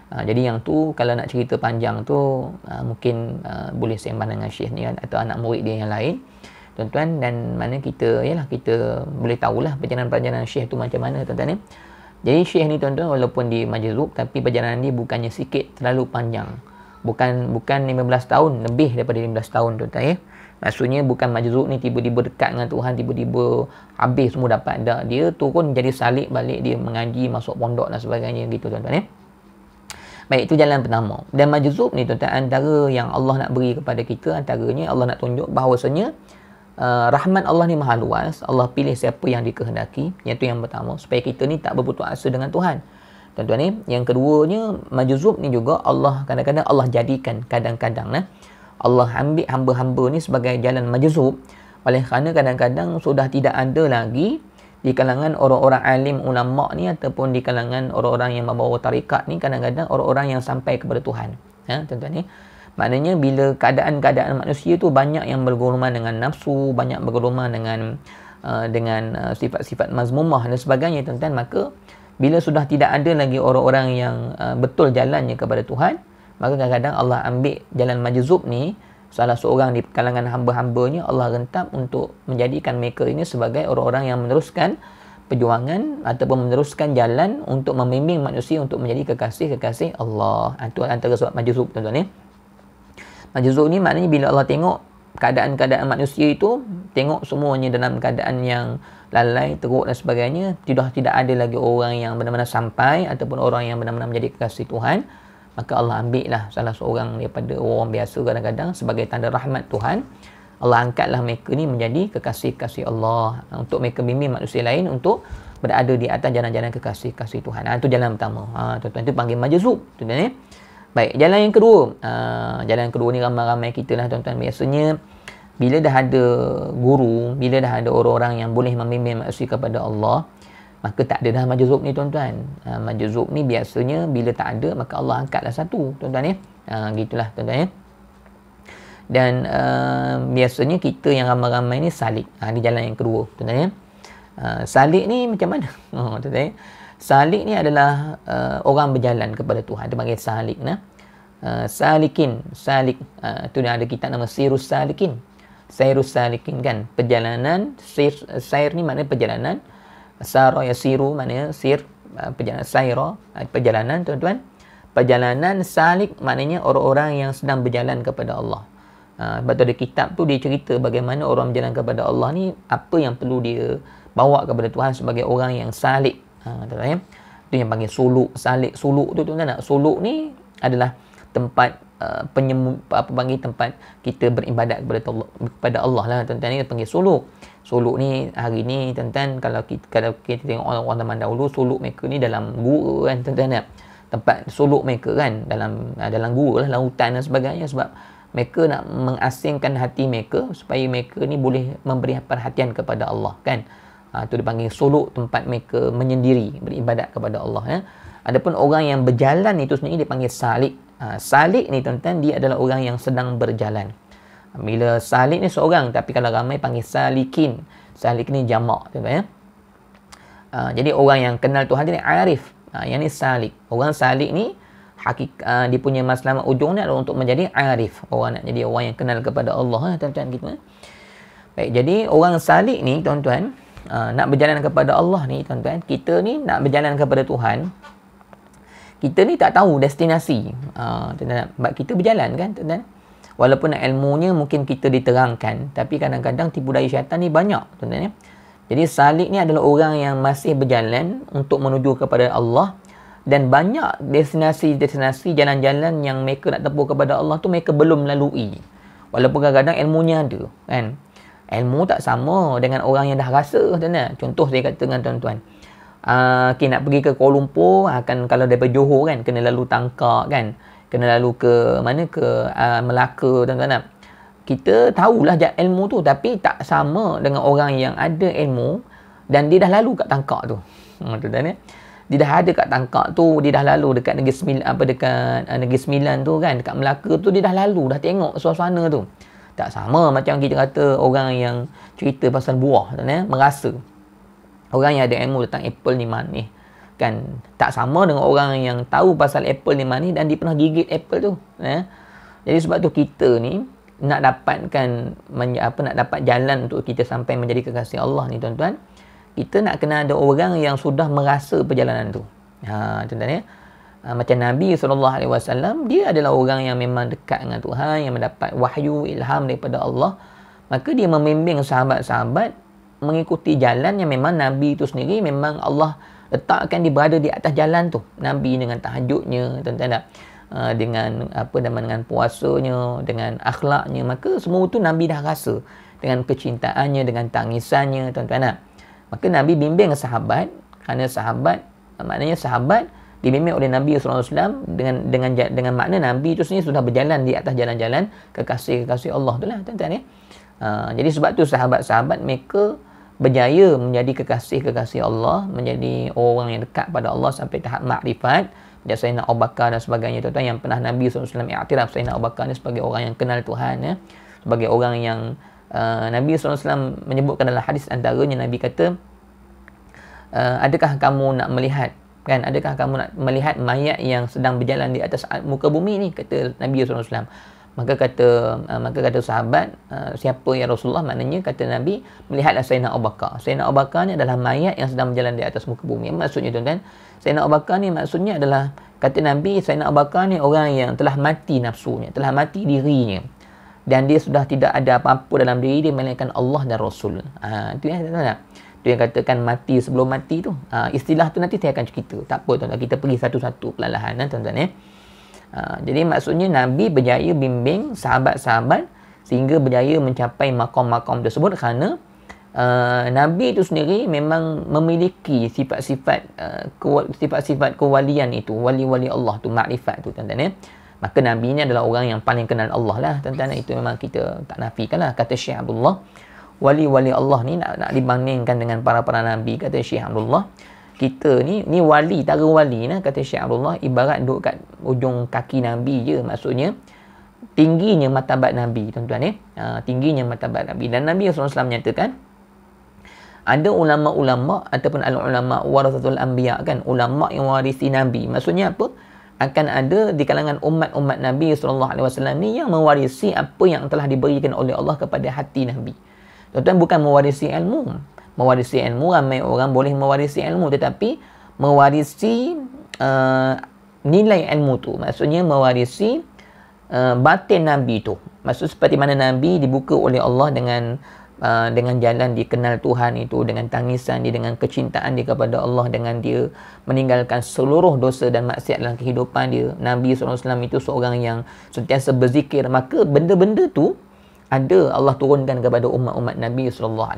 Jadi yang tu kalau nak cerita panjang tu mungkin boleh sembang dengan Syekh ni atau anak murid dia yang lain, tuan-tuan. Dan mana kita boleh tahulah perjalanan Syekh tu macam mana, tuan-tuan. Jadi Syekh ni, tuan-tuan, walaupun dia majzub tapi perjalanan dia bukannya sikit terlalu panjang. Bukan 15 tahun, lebih daripada 15 tahun, tuan-tuan. Maksudnya bukan majzub ni tiba-tiba dekat dengan Tuhan, tiba-tiba habis semua dapat. Tak, dia turun jadi salik balik, dia mengaji, masuk pondok dan sebagainya gitu, tuan-tuan. Baik, itu jalan pertama. Dan majzub ni, tuan-tuan, antara yang Allah nak beri kepada kita, antaranya Allah nak tunjuk bahawasanya rahmat Allah ni maha luas. Allah pilih siapa yang dikehendaki. Yang tu yang pertama, supaya kita ni tak berputus asa dengan Tuhan, tuan-tuan ni. Yang keduanya, majzub ni juga Allah kadang-kadang Allah jadikan, kadang-kadang Allah ambil hamba-hamba ni sebagai jalan majzub, oleh kerana kadang-kadang sudah tidak ada lagi di kalangan orang-orang alim ulama ni ataupun di kalangan orang-orang yang membawa tarikat ni, kadang-kadang orang-orang yang sampai kepada Tuhan. Tuan-tuan ni, maknanya bila keadaan-keadaan manusia tu banyak yang bergolongan dengan nafsu, banyak bergolongan dengan sifat-sifat mazmumah dan sebagainya, tuan-tuan, maka bila sudah tidak ada lagi orang-orang yang betul jalannya kepada Tuhan, maka kadang-kadang Allah ambil jalan majzub ni, salah seorang di kalangan hamba-hambanya Allah rentap untuk menjadikan mereka ini sebagai orang-orang yang meneruskan perjuangan ataupun meneruskan jalan untuk membimbing manusia untuk menjadi kekasih-kekasih Allah. Itu antara sebab majzub, tuan-tuan. Majzub ni maknanya bila Allah tengok keadaan-keadaan manusia itu, tengok semuanya dalam keadaan yang lalai, teruk dan sebagainya, tidak ada lagi orang yang benar-benar sampai ataupun orang yang benar-benar menjadi kekasih Tuhan, maka Allah ambil lah salah seorang daripada orang biasa kadang-kadang sebagai tanda rahmat Tuhan. Allah angkatlah mereka ni menjadi kekasih-kekasih Allah untuk mereka bimbing manusia lain untuk berada di atas jalan-jalan kekasih-kekasih Tuhan. Itu jalan pertama. Tuan-tuan, itu panggil majzub, tuan-tuan. Baik, jalan yang kedua. Jalan yang kedua ni ramai-ramai kita lah, tuan-tuan. Biasanya bila dah ada guru, bila dah ada orang-orang yang boleh membimbing manusia kepada Allah, maka tak ada dah majzub ni, tuan-tuan. Majzub ni biasanya bila tak ada, maka Allah angkatlah satu, tuan-tuan. Gitulah, tuan-tuan. Dan biasanya kita yang ramai-ramai ni salik. Di jalan yang kedua, tuan-tuan. Salik ni macam mana? Tuan-tuan. Salik ni adalah orang berjalan kepada Tuhan. Dia panggil salik. Salikin. Salik. Tu dia ada kitab nama Sirus Salikin. Sirus Salikin kan. Perjalanan. Sair ni maknanya perjalanan. Sara yasiru maknanya sir, perjalanan. Saira, perjalanan, tuan-tuan. Perjalanan salik maknanya orang-orang yang sedang berjalan kepada Allah. Sebab tu ada kitab tu dia cerita bagaimana orang berjalan kepada Allah ni, apa yang perlu dia bawa kepada Tuhan sebagai orang yang salik. Tuan-tuan. Itu yang panggil suluk, salik, suluk tu, tuan-tuan. Suluk ni adalah tempat tempat kita beribadat kepada Allah lah, tuan-tuan. Ni panggil suluk. Suluk ni hari ni, tuan-tuan, kalau kita tengok orang zaman dahulu, suluk mereka ni dalam gua kan, tuan-tuan. Tempat suluk mereka kan dalam gua lah, lautan dan sebagainya, sebab mereka nak mengasingkan hati mereka supaya mereka ni boleh memberi perhatian kepada Allah kan. Itu dipanggil suluk, tempat mereka menyendiri beribadat kepada Allah. Adapun orang yang berjalan itu sendiri dipanggil salik. Salik ni, tuan-tuan, dia adalah orang yang sedang berjalan. Bila salik ni seorang, tapi kalau ramai panggil salikin. Salik ni jamak, tuan-tuan. Jadi orang yang kenal Tuhan ni arif. Yang ni salik. Orang salik ni dia punya matlamat ujung ni adalah untuk menjadi arif. Orang nak jadi orang yang kenal kepada Allah, tuan-tuan, gitu. Baik, jadi orang salik ni, tuan-tuan, nak berjalan kepada Allah ni, tuan-tuan, kita ni nak berjalan kepada Tuhan, kita ni tak tahu destinasi. Tuan-tuan, sebab kita berjalan kan, tuan-tuan. Walaupun ilmunya mungkin kita diterangkan, tapi kadang-kadang tipu daya syaitan ni banyak, tuan-tuan. Jadi salik ni adalah orang yang masih berjalan untuk menuju kepada Allah, dan banyak destinasi-destinasi jalan-jalan yang mereka nak tempuh kepada Allah tu mereka belum lalui. Walaupun kadang-kadang ilmunya ada, kan. Ilmu tak sama dengan orang yang dah rasa, tuan-tuan. Contoh saya kata dengan tuan-tuan. Nak pergi ke Kuala Lumpur, kalau daripada Johor kan, kena lalu Tangkak kan. Kena lalu ke mana, ke Melaka, tuan-tuan. Kita tahulah ilmu tu, tapi tak sama dengan orang yang ada ilmu dan dia dah lalu kat Tangkak tu. Tuan-tuan. Dia dah ada kat Tangkak tu, dia dah lalu dekat Negeri Sembilan, dekat Negeri Sembilan tu kan, dekat Melaka tu dia dah lalu, dah tengok suasana tu. Tak sama macam kita kata orang yang cerita pasal buah, tuan-tuan, merasa. Orang yang ada ilmu tentang apple ni manis, kan, tak sama dengan orang yang tahu pasal apple ni manis dan dia pernah gigit apple tu. Jadi sebab tu kita ni nak dapatkan nak dapat jalan untuk kita sampai menjadi kekasih Allah ni, tuan-tuan, kita nak kena ada orang yang sudah merasa perjalanan tu. Tuan-tuan, macam Nabi SAW, dia adalah orang yang memang dekat dengan Tuhan, yang mendapat wahyu, ilham daripada Allah. Maka dia membimbing sahabat-sahabat mengikuti jalan yang memang Nabi itu sendiri memang Allah letakkan dia berada di atas jalan tu. Nabi dengan tahajudnya, tuan-tuan, dengan puasanya, dengan akhlaknya, maka semua tu Nabi dah rasa, dengan kecintaannya, dengan tangisannya, tuan-tuan. Maka Nabi bimbing sahabat, kerana maknanya sahabat dibimbing oleh Nabi SAW dengan makna Nabi itu sendiri sudah berjalan di atas jalan-jalan kekasih-kekasih Allah tu lah, tuan-tuan. Jadi sebab tu sahabat-sahabat mereka berjaya menjadi kekasih-kekasih Allah, menjadi orang yang dekat pada Allah sampai tahap makrifat. Macam Sayyidina Abu Bakar dan sebagainya, tuan-tuan, yang pernah Nabi SAW iktiraf Sayyidina Abu Bakar ni sebagai orang yang kenal Tuhan, sebagai orang yang Nabi SAW menyebutkan dalam hadis antaranya, Nabi kata, adakah kamu nak melihat, kan, adakah kamu nak melihat mayat yang sedang berjalan di atas muka bumi ni, kata Nabi SAW. Maka kata sahabat, siapa ya Rasulullah? Maknanya kata Nabi, melihatlah Sayyidina Abu Bakar. Sayyidina Abu Bakar ni adalah mayat yang sedang berjalan di atas muka bumi. Maksudnya, tuan-tuan, Sayyidina Abu Bakar ni maksudnya adalah, kata Nabi, Sayyidina Abu Bakar ni orang yang telah mati nafsunya, telah mati dirinya, dan dia sudah tidak ada apa-apa dalam diri dia melainkan Allah dan Rasul. Itu yang tuan-tuan, itu yang katakan mati sebelum mati tu. Istilah tu nanti saya akan cerita. Tak apa, tuan-tuan, kita pergi satu-satu perlahan, tuan-tuan. Jadi maksudnya Nabi berjaya bimbing sahabat-sahabat sehingga berjaya mencapai makom-makom tersebut kerana Nabi itu sendiri memang memiliki sifat-sifat kewalian itu, wali-wali Allah tu, makrifat tu, tuan-tuan. Maka Nabi ni adalah orang yang paling kenal Allah lah, tuan-tuan. Itu memang kita tak nafikan lah. Kata Syekh Abdullah, wali-wali Allah ni nak dibandingkan dengan para-para Nabi, kata Syekh Abdullah, kita ni wali, tara wali lah, kata Syekh Abdullah, ibarat duduk kat ujung kaki Nabi je. Maksudnya tingginya martabat Nabi, tuan-tuan. Tingginya martabat Nabi. Dan Nabi SAW menyatakan, ada ulama-ulama ataupun al-ulama warathatul anbiya, kan, ulama yang warisi Nabi. Maksudnya apa? Akan ada di kalangan umat-umat Nabi SAW ni yang mewarisi apa yang telah diberikan oleh Allah kepada hati Nabi. Tuan-tuan, bukan mewarisi ilmu. Mewarisi ilmu, ramai orang boleh mewarisi ilmu, tetapi mewarisi nilai ilmu tu, maksudnya mewarisi batin Nabi tu. Maksud seperti mana Nabi dibuka oleh Allah dengan jalan dikenal Tuhan itu, dengan tangisan dia, dengan kecintaan dia kepada Allah, dengan dia meninggalkan seluruh dosa dan maksiat dalam kehidupan dia. Nabi SAW itu seorang yang sentiasa berzikir. Maka benda-benda tu ada Allah turunkan kepada umat-umat Nabi SAW.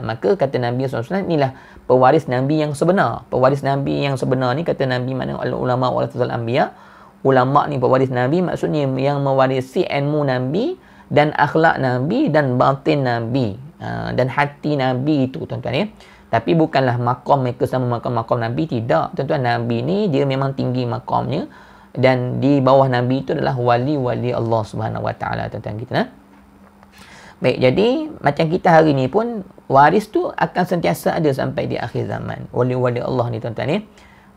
Maka kata Nabi SAW, inilah pewaris Nabi yang sebenar. Pewaris Nabi yang sebenar ni, kata Nabi, mana ulama warasatul anbiya. Ulama ni pewaris Nabi, maksudnya yang mewarisi ilmu Nabi dan akhlak Nabi dan batin Nabi dan hati Nabi itu, tuan-tuan. Tapi bukanlah makam mereka sama makam Nabi, tidak, tuan-tuan. Nabi ni dia memang tinggi makamnya, dan di bawah Nabi itu adalah wali-wali Allah Subhanahu Wa Taala, tuan-tuan kita. Baik, jadi macam kita hari ni pun, waris tu akan sentiasa ada sampai di akhir zaman. Wali-wali Allah ni, tuan-tuan,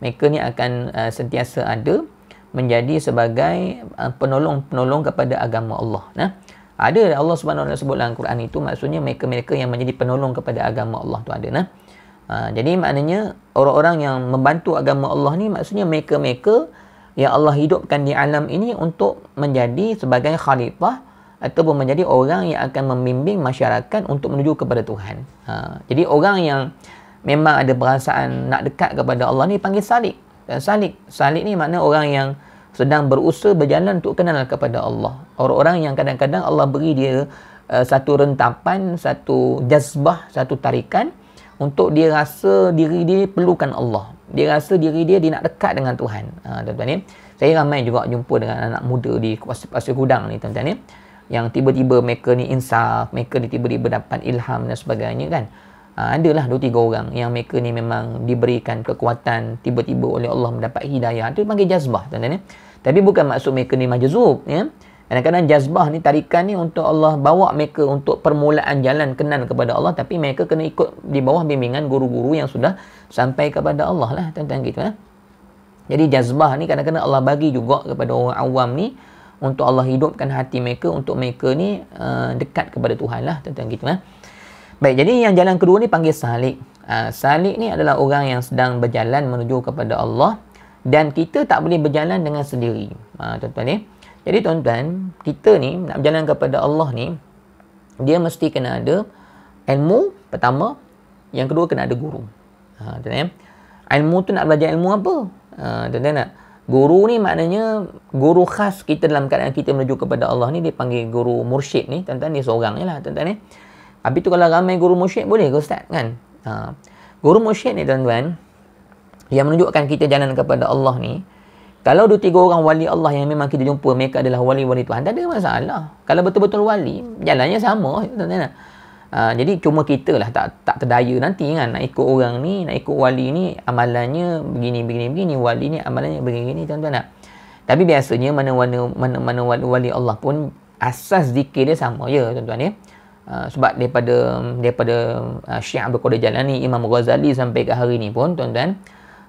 mereka ni akan sentiasa ada menjadi sebagai penolong-penolong kepada agama Allah. Ada Allah Subhanahu Wa Taala sebut dalam Quran itu, maksudnya mereka-mereka yang menjadi penolong kepada agama Allah tu ada. Jadi maknanya orang-orang yang membantu agama Allah ni, maksudnya mereka-mereka yang Allah hidupkan di alam ini untuk menjadi sebagai khalifah ataupun menjadi orang yang akan membimbing masyarakat untuk menuju kepada Tuhan. Jadi orang yang memang ada perasaan nak dekat kepada Allah ni panggil salik. Dan salik ni makna orang yang sedang berusaha berjalan untuk kenal kepada Allah. Orang-orang yang kadang-kadang Allah beri dia satu rentapan, satu jazbah, satu tarikan untuk dia rasa diri dia perlukan Allah. Dia rasa diri dia nak dekat dengan Tuhan. Tuan-tuan ni, saya ramai juga jumpa dengan anak muda di Pasir Gudang ni, tuan-tuan ni, yang tiba-tiba mereka ni insaf, mereka ni tiba-tiba dapat ilham dan sebagainya kan. Adalah 2-3 orang yang mereka ni memang diberikan kekuatan tiba-tiba oleh Allah mendapat hidayah. Itu panggil jazbah, tuan-tuan ni. Tapi bukan maksud mereka ni majzub, ya. Kadang-kadang jazbah ni, tarikan ni untuk Allah bawa mereka untuk permulaan jalan kenal kepada Allah, tapi mereka kena ikut di bawah bimbingan guru-guru yang sudah sampai kepada Allah lah, tuan-tuan gitu lah. Jadi jazbah ni kadang-kadang Allah bagi juga kepada orang awam ni untuk Allah hidupkan hati mereka, untuk mereka ni dekat kepada Tuhan lah, tuan-tuan gitu lah. Baik, jadi yang jalan kedua ni panggil salik. Salik ni adalah orang yang sedang berjalan menuju kepada Allah, dan kita tak boleh berjalan dengan sendiri, tuan-tuan ni. Jadi tuan-tuan, kita ni nak berjalan kepada Allah ni, dia mesti kena ada ilmu pertama, yang kedua kena ada guru. Tuan-tuan, ilmu tu nak belajar ilmu apa? Tuan-tuan nak, guru ni maknanya guru khas kita dalam keadaan kita menuju kepada Allah ni, dia panggil guru mursyid ni, tuan-tuan, dia seorang je lah, tuan-tuan ni. Habis tu kalau ramai guru mursyid boleh ke Ustaz kan? Guru mursyid ni, tuan-tuan, yang menunjukkan kita jalan kepada Allah ni, kalau 2-3 orang wali Allah yang memang kita jumpa mereka adalah wali-wali Tuhan, tak ada masalah. Kalau betul-betul wali, jalannya sama, tuan-tuan. Jadi cuma kita lah tak terdaya nanti kan, nak ikut orang ni, nak ikut wali ni, amalannya begini, wali ni amalannya begini, tuan-tuan. Tapi biasanya mana wali Allah pun asas zikir dia sama je, tuan-tuan ya. Sebab daripada Syekh Abdul Qadir Jalani, Imam Ghazali sampai ke hari ni pun, tuan-tuan,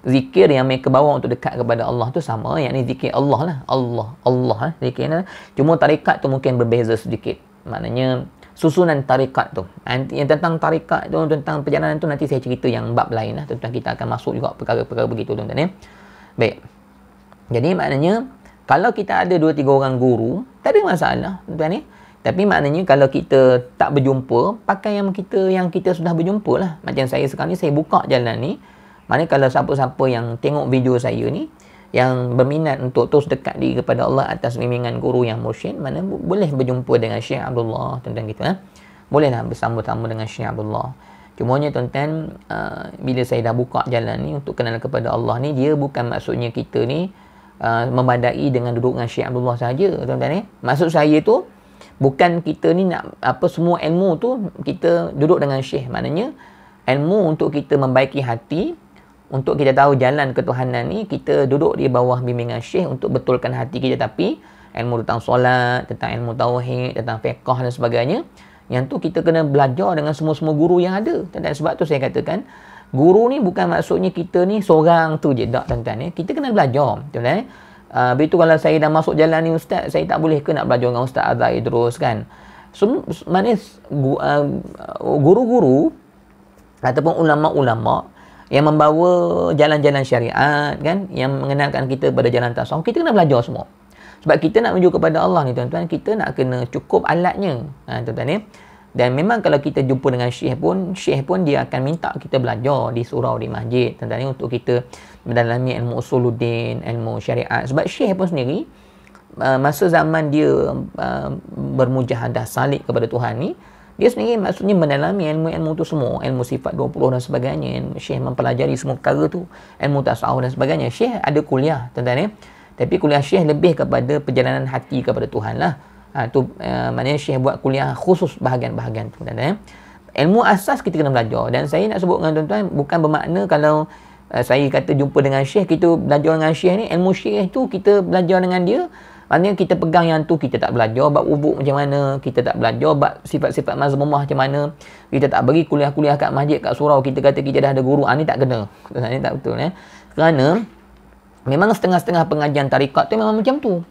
zikir yang mereka bawa untuk dekat kepada Allah tu sama, yakni zikir Allah lah. Allah zikirnya. Cuma tarikat tu mungkin berbeza sedikit. Maknanya susunan tarikat tu. Yang tentang tarikat tu, tentang perjalanan tu nanti saya cerita yang bab lain lah. Tuan-tuan, kita akan masuk juga perkara-perkara begitu, tuan-tuan ya. Baik. Jadi maknanya kalau kita ada 2-3 orang guru, tak ada masalah, tuan-tuan ya. Tapi maknanya kalau kita tak berjumpa, pakai yang kita sudah berjumpa lah. Macam saya sekarang ni, saya buka jalan ni. Maknanya kalau siapa-siapa yang tengok video saya ni, yang berminat untuk terus dekat diri kepada Allah atas bimbingan guru yang mursyid, mana boleh berjumpa dengan Syekh Abdullah, tuan-tuan gitu lah. Bolehlah bersama-sama dengan Syekh Abdullah. Cumanya tuan-tuan, bila saya dah buka jalan ni untuk kenal kepada Allah ni, dia bukan maksudnya kita ni memadai dengan duduk dengan Syekh Abdullah saja, tuan-tuan ni. Maksud saya tu bukan kita ni nak semua ilmu tu kita duduk dengan Syekh. Maknanya ilmu untuk kita membaiki hati, untuk kita tahu jalan ketuhanan ni, kita duduk di bawah bimbingan Syekh untuk betulkan hati kita. Tapi ilmu tentang solat, tentang ilmu tauhid, tentang fiqh dan sebagainya, yang tu kita kena belajar dengan semua-semua guru yang ada. Dan sebab tu saya katakan, guru ni bukan maksudnya kita ni seorang tu je, tak, tuan-tuan. Kita kena belajar, tuan-tuan. Begitu kalau saya dah masuk jalan ni, Ustaz, saya tak boleh ke nak belajar dengan Ustaz Azhar terus kan? Maknanya guru-guru ataupun ulama-ulama yang membawa jalan-jalan syariat kan, yang mengenalkan kita pada jalan tasawuf, kita kena belajar semua. Sebab kita nak menuju kepada Allah ni, tuan-tuan, kita nak kena cukup alatnya, tuan-tuan ni. Dan memang kalau kita jumpa dengan Syekh pun dia akan minta kita belajar di surau, di masjid, tuan-tuan ni, untuk kita mendalami ilmu usuluddin, ilmu syariat. Sebab Syekh pun sendiri masa zaman dia bermujahadah salik kepada Tuhan ni, dia sendiri maksudnya mendalami ilmu-ilmu tu semua, ilmu sifat 20 dan sebagainya. Syekh mempelajari semua perkara tu, ilmu tasawuf dan sebagainya. Syekh ada kuliah, tuan-tuan ya. Tapi kuliah Syekh lebih kepada perjalanan hati kepada Tuhan lah. Maknanya Syekh buat kuliah khusus bahagian-bahagian tu, tuan-tuan ya. Ilmu asas kita kena belajar. Dan saya nak sebut dengan tuan-tuan, bukan bermakna kalau saya kata jumpa dengan Syekh, kita belajar dengan Syekh ni, ilmu Syekh tu kita belajar dengan dia, maknanya kita pegang yang tu, kita tak belajar bab wuduk macam mana, kita tak belajar bab sifat-sifat mazmumah macam mana, kita tak bagi kuliah-kuliah kat masjid, kat surau, kita kata kita dah ada guru. Ni tak kena. Ini tak betul ya. Kerana memang setengah-setengah pengajian tarikat tu memang macam tu.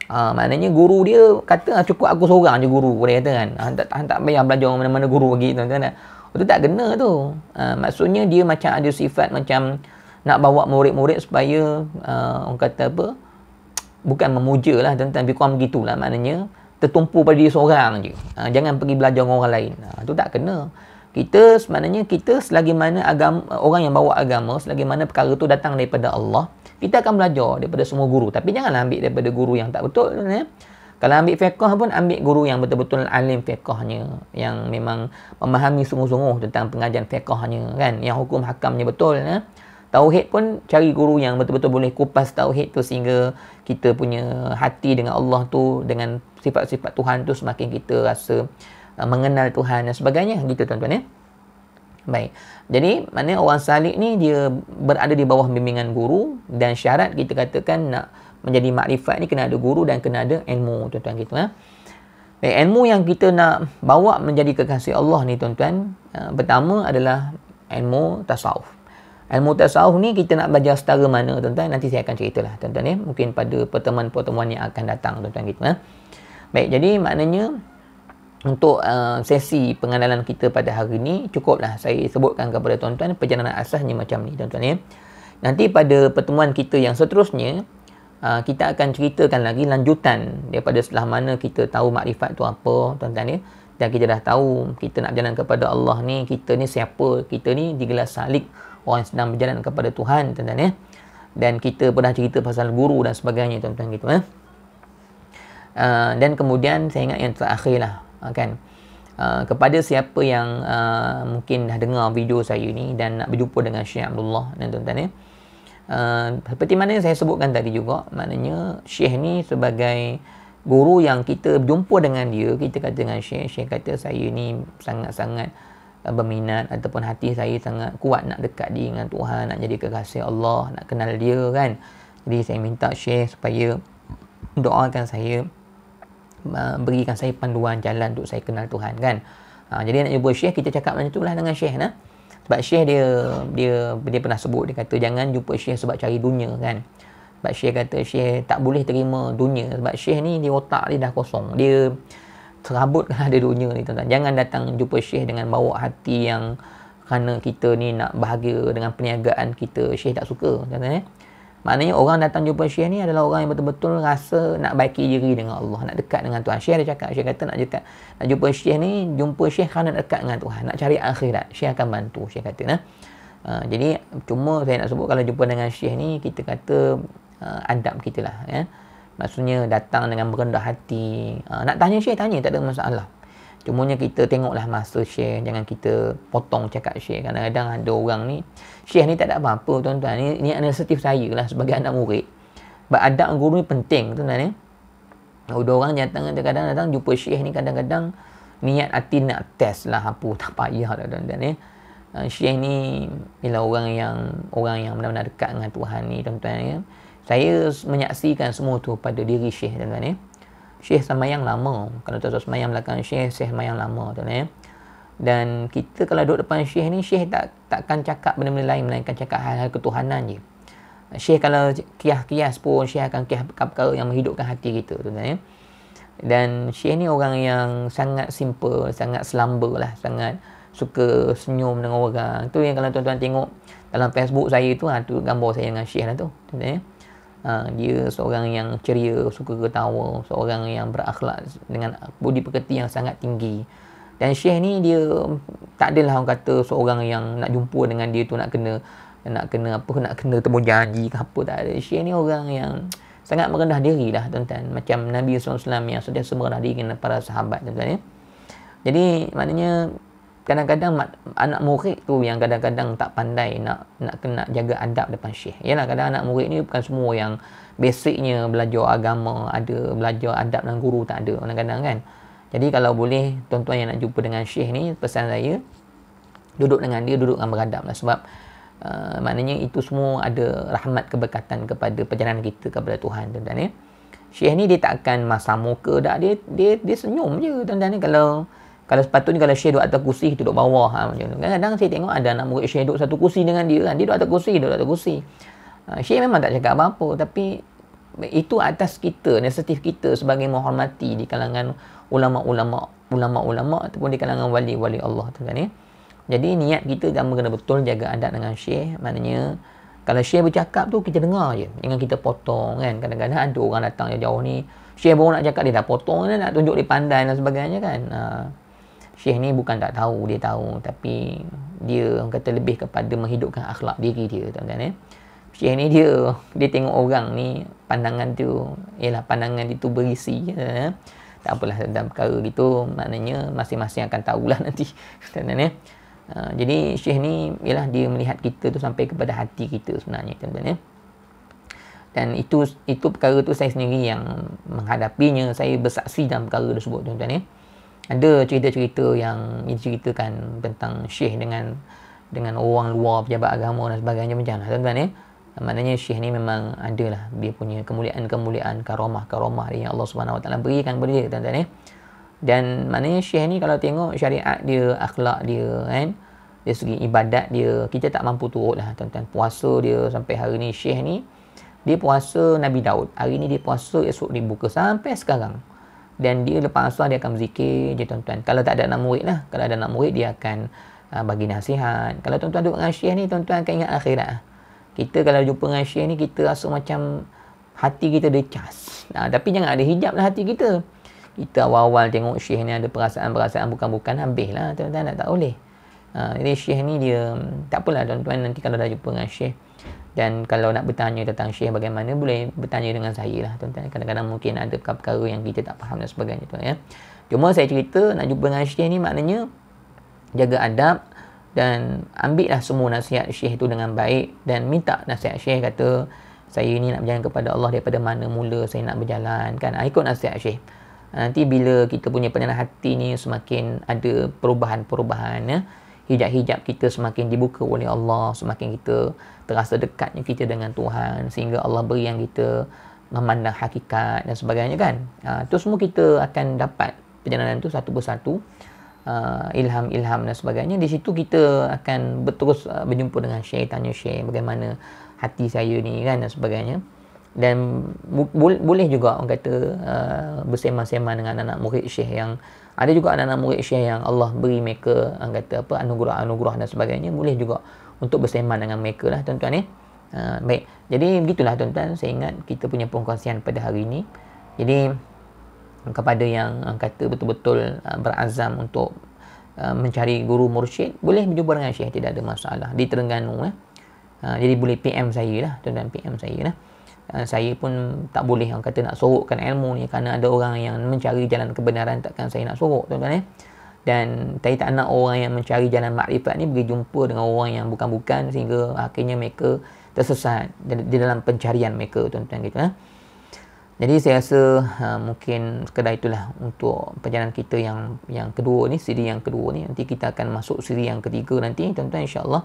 Maknanya guru dia kata cukup aku seorang je guru, dia kata kan. Tak payah belajar mana-mana guru lagi, tuan-tuan. Itu tak kena tu. Maksudnya dia macam ada sifat macam nak bawa murid-murid supaya orang kata apa, bukan memuja lah, tuan-tuan, lebih kurang begitulah. Maknanya tertumpu pada diri seorang je. Jangan pergi belajar dengan orang lain. Tu tak kena. Kita sebenarnya selagi mana orang yang bawa agama, selagi mana perkara tu datang daripada Allah, kita akan belajar daripada semua guru. Tapi janganlah ambil daripada guru yang tak betul. Kalau ambil fiqh pun ambil guru yang betul-betul alim fiqhnya, yang memang memahami sungguh-sungguh tentang pengajian fiqhnya kan, yang hukum hakamnya betul. Tauhid pun cari guru yang betul-betul boleh kupas tauhid tu sehingga kita punya hati dengan Allah tu, dengan sifat-sifat Tuhan tu semakin kita rasa mengenal Tuhan dan sebagainya gitu tuan-tuan ya. Baik. Jadi maknanya orang salik ni dia berada di bawah bimbingan guru, dan syarat kita katakan nak menjadi makrifat ni kena ada guru dan kena ada ilmu tuan-tuan gitu ya. Baik, ilmu yang kita nak bawa menjadi kekasih Allah ni tuan-tuan, pertama adalah ilmu tasawuf. Ilmu tasawuf ni kita nak belajar setara mana tuan-tuan, nanti saya akan ceritalah tuan-tuan ya, mungkin pada pertemuan-pertemuan yang akan datang tuan-tuan gitu ya. Baik, jadi maknanya untuk sesi pengenalan kita pada hari ini cukuplah saya sebutkan kepada tuan-tuan perjalanan asasnya macam ni tuan-tuan ya. Nanti pada pertemuan kita yang seterusnya kita akan ceritakan lagi lanjutan daripada setelah mana kita tahu makrifat tu apa tuan-tuan ya, dan kita dah tahu kita nak berjalan kepada Allah ni, kita ni siapa, kita ni digelar salik, orang yang sedang berjalan kepada Tuhan tuan-tuan ya. Dan kita pernah cerita pasal guru dan sebagainya tuan-tuan gitu ya. Dan kemudian saya ingat yang terakhir lah kan, kepada siapa yang mungkin dah dengar video saya ni dan nak berjumpa dengan Syekh Abdullah dan tuan-tuan ya, seperti mana saya sebutkan tadi juga, maknanya Syekh ni sebagai guru yang kita berjumpa dengan dia, kita kata dengan Syekh kata saya ni sangat-sangat berminat ataupun hati saya sangat kuat nak dekat dia dengan Tuhan, nak jadi kekasih Allah, nak kenal dia kan. Jadi saya minta Syekh supaya doakan saya, berikan saya panduan jalan untuk saya kenal Tuhan kan. Jadi nak jumpa Syekh, kita cakap macam itulah dengan Syekh nah. Sebab Syekh dia pernah sebut, dia kata jangan jumpa Syekh sebab cari dunia kan. Sebab Syekh kata Syekh tak boleh terima dunia, sebab Syekh ni di otak dia dah kosong, dia serabut kan ada dunia ni tuan-tuan. Jangan datang jumpa Syekh dengan bawa hati yang kerana kita ni nak bahagia dengan perniagaan kita. Syekh tak suka tuan-tuan. Maknanya orang datang jumpa Syekh ni adalah orang yang betul-betul rasa nak baiki diri dengan Allah, nak dekat dengan Tuhan. Syekh dia cakap, Syekh kata nak jumpa Syekh ni, jumpa Syekh kerana nak dekat dengan Tuhan, nak cari akhirat. Syekh akan bantu, Syekh kata nah. Jadi cuma saya nak sebut kalau jumpa dengan Syekh ni, kita kata adab kita lah ya. Maksudnya datang dengan berendah hati. Nak tanya Syekh, tanya, tak ada masalah. Cumanya kita tengoklah masa Syekh, jangan kita potong cakap Syekh. Kadang-kadang ada orang ni, Syekh ni tak ada apa-apa tuan-tuan. Ini inisiatif saya lah sebagai anak murid. Sebab adab guru ni penting tuan-tuan ya. Ada orang kadang-kadang datang jumpa Syekh ni, kadang-kadang niat hati nak test lah apa, tak payah lah tuan-tuan ya. Syekh ni ialah orang yang benar-benar dekat dengan Tuhan ni tuan-tuan ya. Saya menyaksikan semua tu pada diri Syekh tuan-tuan ya. Syekh semayang lama. Kalau tuan-tuan semayang belakang Syekh semayang lama tuan-tuan ya. Dan kita kalau duduk depan Syekh ni, Syekh takkan cakap benda-benda lain melainkan cakap hal-hal ketuhanan je. Syekh kalau kias-kias pun Syekh akan kias perkara yang menghidupkan hati kita tuan-tuan ya. Dan Syekh ni orang yang sangat simple, sangat selamba lah, sangat suka senyum dengan orang. Tu yang kalau tuan-tuan tengok dalam Facebook saya tu, tu gambar saya dengan Syekh lah tu tuan-tuan ya. Dia seorang yang ceria, suka ketawa, seorang yang berakhlak dengan budi pekerti yang sangat tinggi. Dan Syekh ni dia tak adalah orang kata seorang yang nak jumpa dengan dia tu nak kena temu janji ke apa, tak ada. Syekh ni orang yang sangat merendah diri lah tuan-tuan, macam Nabi SAW yang sentiasa merendah diri dengan para sahabat tuan-tuan ya. Jadi maknanya kadang-kadang anak murid tu yang kadang-kadang tak pandai nak kena jaga adab depan Syekh. Yalah, kadang anak murid ni bukan semua yang basicnya belajar agama, ada belajar adab dan guru, tak ada kadang-kadang kan. Jadi kalau boleh tuan-tuan yang nak jumpa dengan Syekh ni, pesan saya duduk dengan dia, duduk dengan beradab lah. Sebab maknanya itu semua ada rahmat keberkatan kepada perjalanan kita kepada Tuhan tuan-tuan ya. Syekh ni dia tak akan masam muka dak, dia senyum je tuan-tuan ni. Kalau sepatutnya kalau Syekh duduk atas kursi, kita duduk bawah macam tu. Kadang-kadang saya tengok ada anak murid Syekh duduk satu kursi dengan dia kan. Dia duduk atas kursi. Syekh memang tak cakap apa-apa, tapi itu atas kita, inisiatif kita sebagai menghormati di kalangan ulama-ulama ataupun di kalangan wali-wali Allah tuan-tuan ya. Jadi niat kita kena betul jaga adab dengan Syekh. Maknanya Kalau Syekh bercakap tu kita dengar je, jangan kita potong kan. Kadang-kadang ada orang datang jauh-jauh ni, Syekh baru nak cakap dia dah potong kan, nak tunjuk dia pandai dan sebagainya kan. Syekh ni bukan tak tahu, dia tahu, tapi dia orang kata lebih kepada menghidupkan akhlak diri dia, tuan-tuan. Syekh ni dia tengok orang ni, pandangan tu ialah pandangan dia tu berisi. Tak apalah dalam perkara gitu, maknanya masing-masing akan tahulah nanti. Tuan-tuan. Jadi Syekh ni ialah dia melihat kita tu sampai kepada hati kita sebenarnya, tuan-tuan. Dan itu perkara tu saya sendiri yang menghadapinya, saya bersaksi dalam perkara tersebut, tuan-tuan. Ada cerita-cerita yang diceritakan tentang Syekh dengan orang luar, pejabat agama dan sebagainya macam mana, tuan-tuan. Maknanya Syekh ni memang adalah dia punya kemuliaan-kemuliaan, karamah-karamah yang Allah Subhanahu Wa Taala berikan kepada dia, tuan-tuan. Dan maknanya Syekh ni kalau tengok syariat dia, akhlak dia kan, dari segi ibadat dia, kita tak mampu turut lah, tuan-tuan. Puasa dia sampai hari ni, Syekh ni dia puasa Nabi Daud, hari ni dia puasa, esok dia buka sampai sekarang. Dan dia lepas asar dia akan berzikir je, tuan-tuan. Kalau tak ada anak murid lah, kalau ada anak murid dia akan bagi nasihat. Kalau tuan-tuan duduk dengan Syekh ni, tuan-tuan akan ingat akhirat. Kita kalau jumpa dengan Syekh ni, kita rasa macam hati kita decas. Tapi jangan ada hijab lah hati kita. Kita awal-awal tengok Syekh ni ada perasaan-perasaan bukan-bukan, habislah, tuan-tuan, tak boleh. Jadi Syekh ni dia, tak apalah tuan-tuan, nanti kalau dah jumpa dengan Syekh, dan kalau nak bertanya tentang Syekh bagaimana, boleh bertanya dengan saya lah, tuan-tuan. Kadang-kadang mungkin ada perkara yang kita tak faham dan sebagainya, tuan-tuan. Cuma saya cerita, nak jumpa dengan Syekh ni maknanya jaga adab dan ambil lah semua nasihat Syekh tu dengan baik, dan minta nasihat Syekh, kata saya ni nak berjalan kepada Allah, daripada mana mula saya nak berjalan kan. Ikut nasihat Syekh. Nanti bila kita punya penyenang hati ni semakin ada perubahan-perubahan, hijab-hijab kita semakin dibuka oleh Allah, semakin kita terasa dekatnya kita dengan Tuhan, sehingga Allah beri yang kita memandang hakikat dan sebagainya kan. Itu semua kita akan dapat perjalanan tu satu persatu, ilham-ilham dan sebagainya. Di situ kita akan terus berjumpa dengan Syekh, tanya Syekh bagaimana hati saya ni kan dan sebagainya. Dan boleh juga orang kata bersema-sema dengan anak-anak murid Syekh, yang ada juga anak-anak murid Syekh yang Allah beri mereka orang kata anugerah-anugerah dan sebagainya, boleh juga untuk bersema dengan mereka lah, tuan-tuan. Baik, jadi begitulah, tuan-tuan, saya ingat kita punya perkongsian pada hari ini. Jadi kepada yang orang kata betul-betul berazam untuk mencari guru mursyid, boleh berjumpa dengan Syekh, tidak ada masalah di Terengganu. Jadi boleh PM saya lah, tuan-tuan, PM saya lah. Saya pun tak boleh orang kata nak sorokkan ilmu ni, kerana ada orang yang mencari jalan kebenaran, takkan saya nak sorok, tuan-tuan. Dan saya tak nak orang yang mencari jalan makrifat ni berjumpa dengan orang yang bukan-bukan, sehingga akhirnya mereka tersesat di dalam pencarian mereka, tuan-tuan, gitu. Jadi saya rasa mungkin sekadar itulah untuk perjalanan kita yang kedua ni, siri yang kedua ni. Nanti kita akan masuk siri yang ketiga nanti, tuan-tuan, insya-Allah.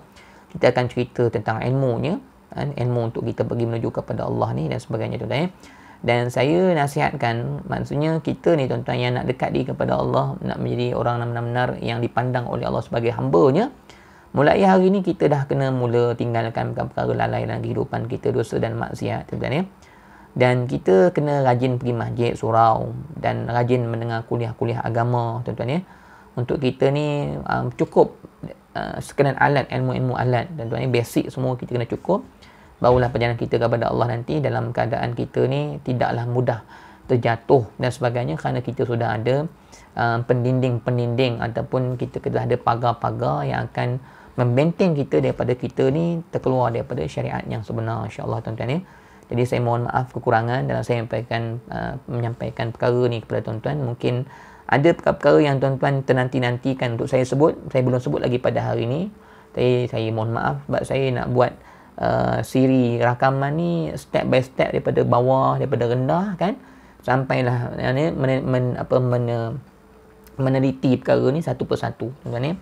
Kita akan cerita tentang ilmunya, ilmu untuk kita pergi menuju kepada Allah ni dan sebagainya, tuan-tuan. Dan saya nasihatkan, maksudnya kita ni, tuan-tuan, yang nak dekat diri kepada Allah, nak menjadi orang benar-benar yang dipandang oleh Allah sebagai hamba-Nya, mulai hari ni kita dah kena mula tinggalkan perkara lalai dalam kehidupan kita, dosa dan maksiat, tuan-tuan. Dan kita kena rajin pergi masjid, surau, dan rajin mendengar kuliah-kuliah agama, tuan-tuan. Untuk kita ni cukup sekadar alat, ilmu-ilmu alat, tuan-tuan. Basic semua kita kena cukup. Barulah perjalanan kita kepada Allah nanti dalam keadaan kita ni tidaklah mudah terjatuh dan sebagainya, kerana kita sudah ada pendinding-pendinding, ataupun kita sudah ada pagar-pagar yang akan membenteng kita daripada kita ni terkeluar daripada syariat yang sebenar, insya-Allah, tuan-tuan. Jadi saya mohon maaf kekurangan dalam saya menyampaikan perkara ni kepada tuan-tuan. Mungkin ada perkara yang tuan-tuan tenanti-nantikan untuk saya sebut, saya belum sebut lagi pada hari ni. Saya mohon maaf sebab saya nak buat siri rakaman ni step by step, daripada bawah, daripada rendah kan, sampailah meneliti perkara ni satu persatu, tuan-tuan.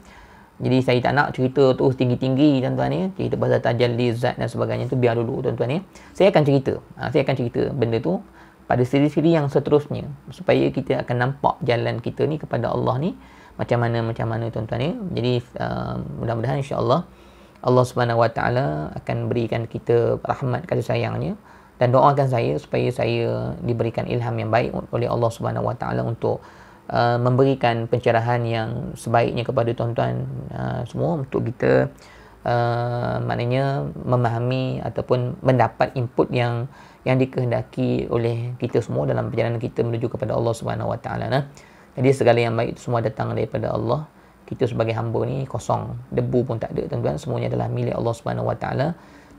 Jadi saya tak nak cerita tu tinggi-tinggi, tuan-tuan. Cerita pasal tajalli zat dan sebagainya tu biar dulu, tuan-tuan. Saya akan cerita benda tu pada siri-siri yang seterusnya, supaya kita akan nampak jalan kita ni kepada Allah ni macam mana, tuan-tuan. Jadi mudah-mudahan insya-Allah Allah Subhanahu Wa Taala akan berikan kita rahmat kasih sayangnya, dan doakan saya supaya saya diberikan ilham yang baik oleh Allah Subhanahu Wa Taala untuk memberikan pencerahan yang sebaiknya kepada tuan-tuan semua, untuk kita maknanya memahami ataupun mendapat input yang dikehendaki oleh kita semua dalam perjalanan kita menuju kepada Allah Subhanahu Wa Taala. Jadi segala yang baik itu semua datang daripada Allah. Kita sebagai hamba ni kosong, debu pun tak ada tuan-tuan, semuanya adalah milik Allah Subhanahu Wa Taala.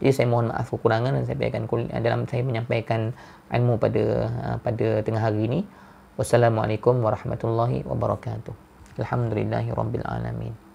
Jadi saya mohon maaf kekurangan dan dalam saya menyampaikan ilmu pada tengah hari ini. Wassalamualaikum warahmatullahi wabarakatuh. Alhamdulillahirabbil alamin.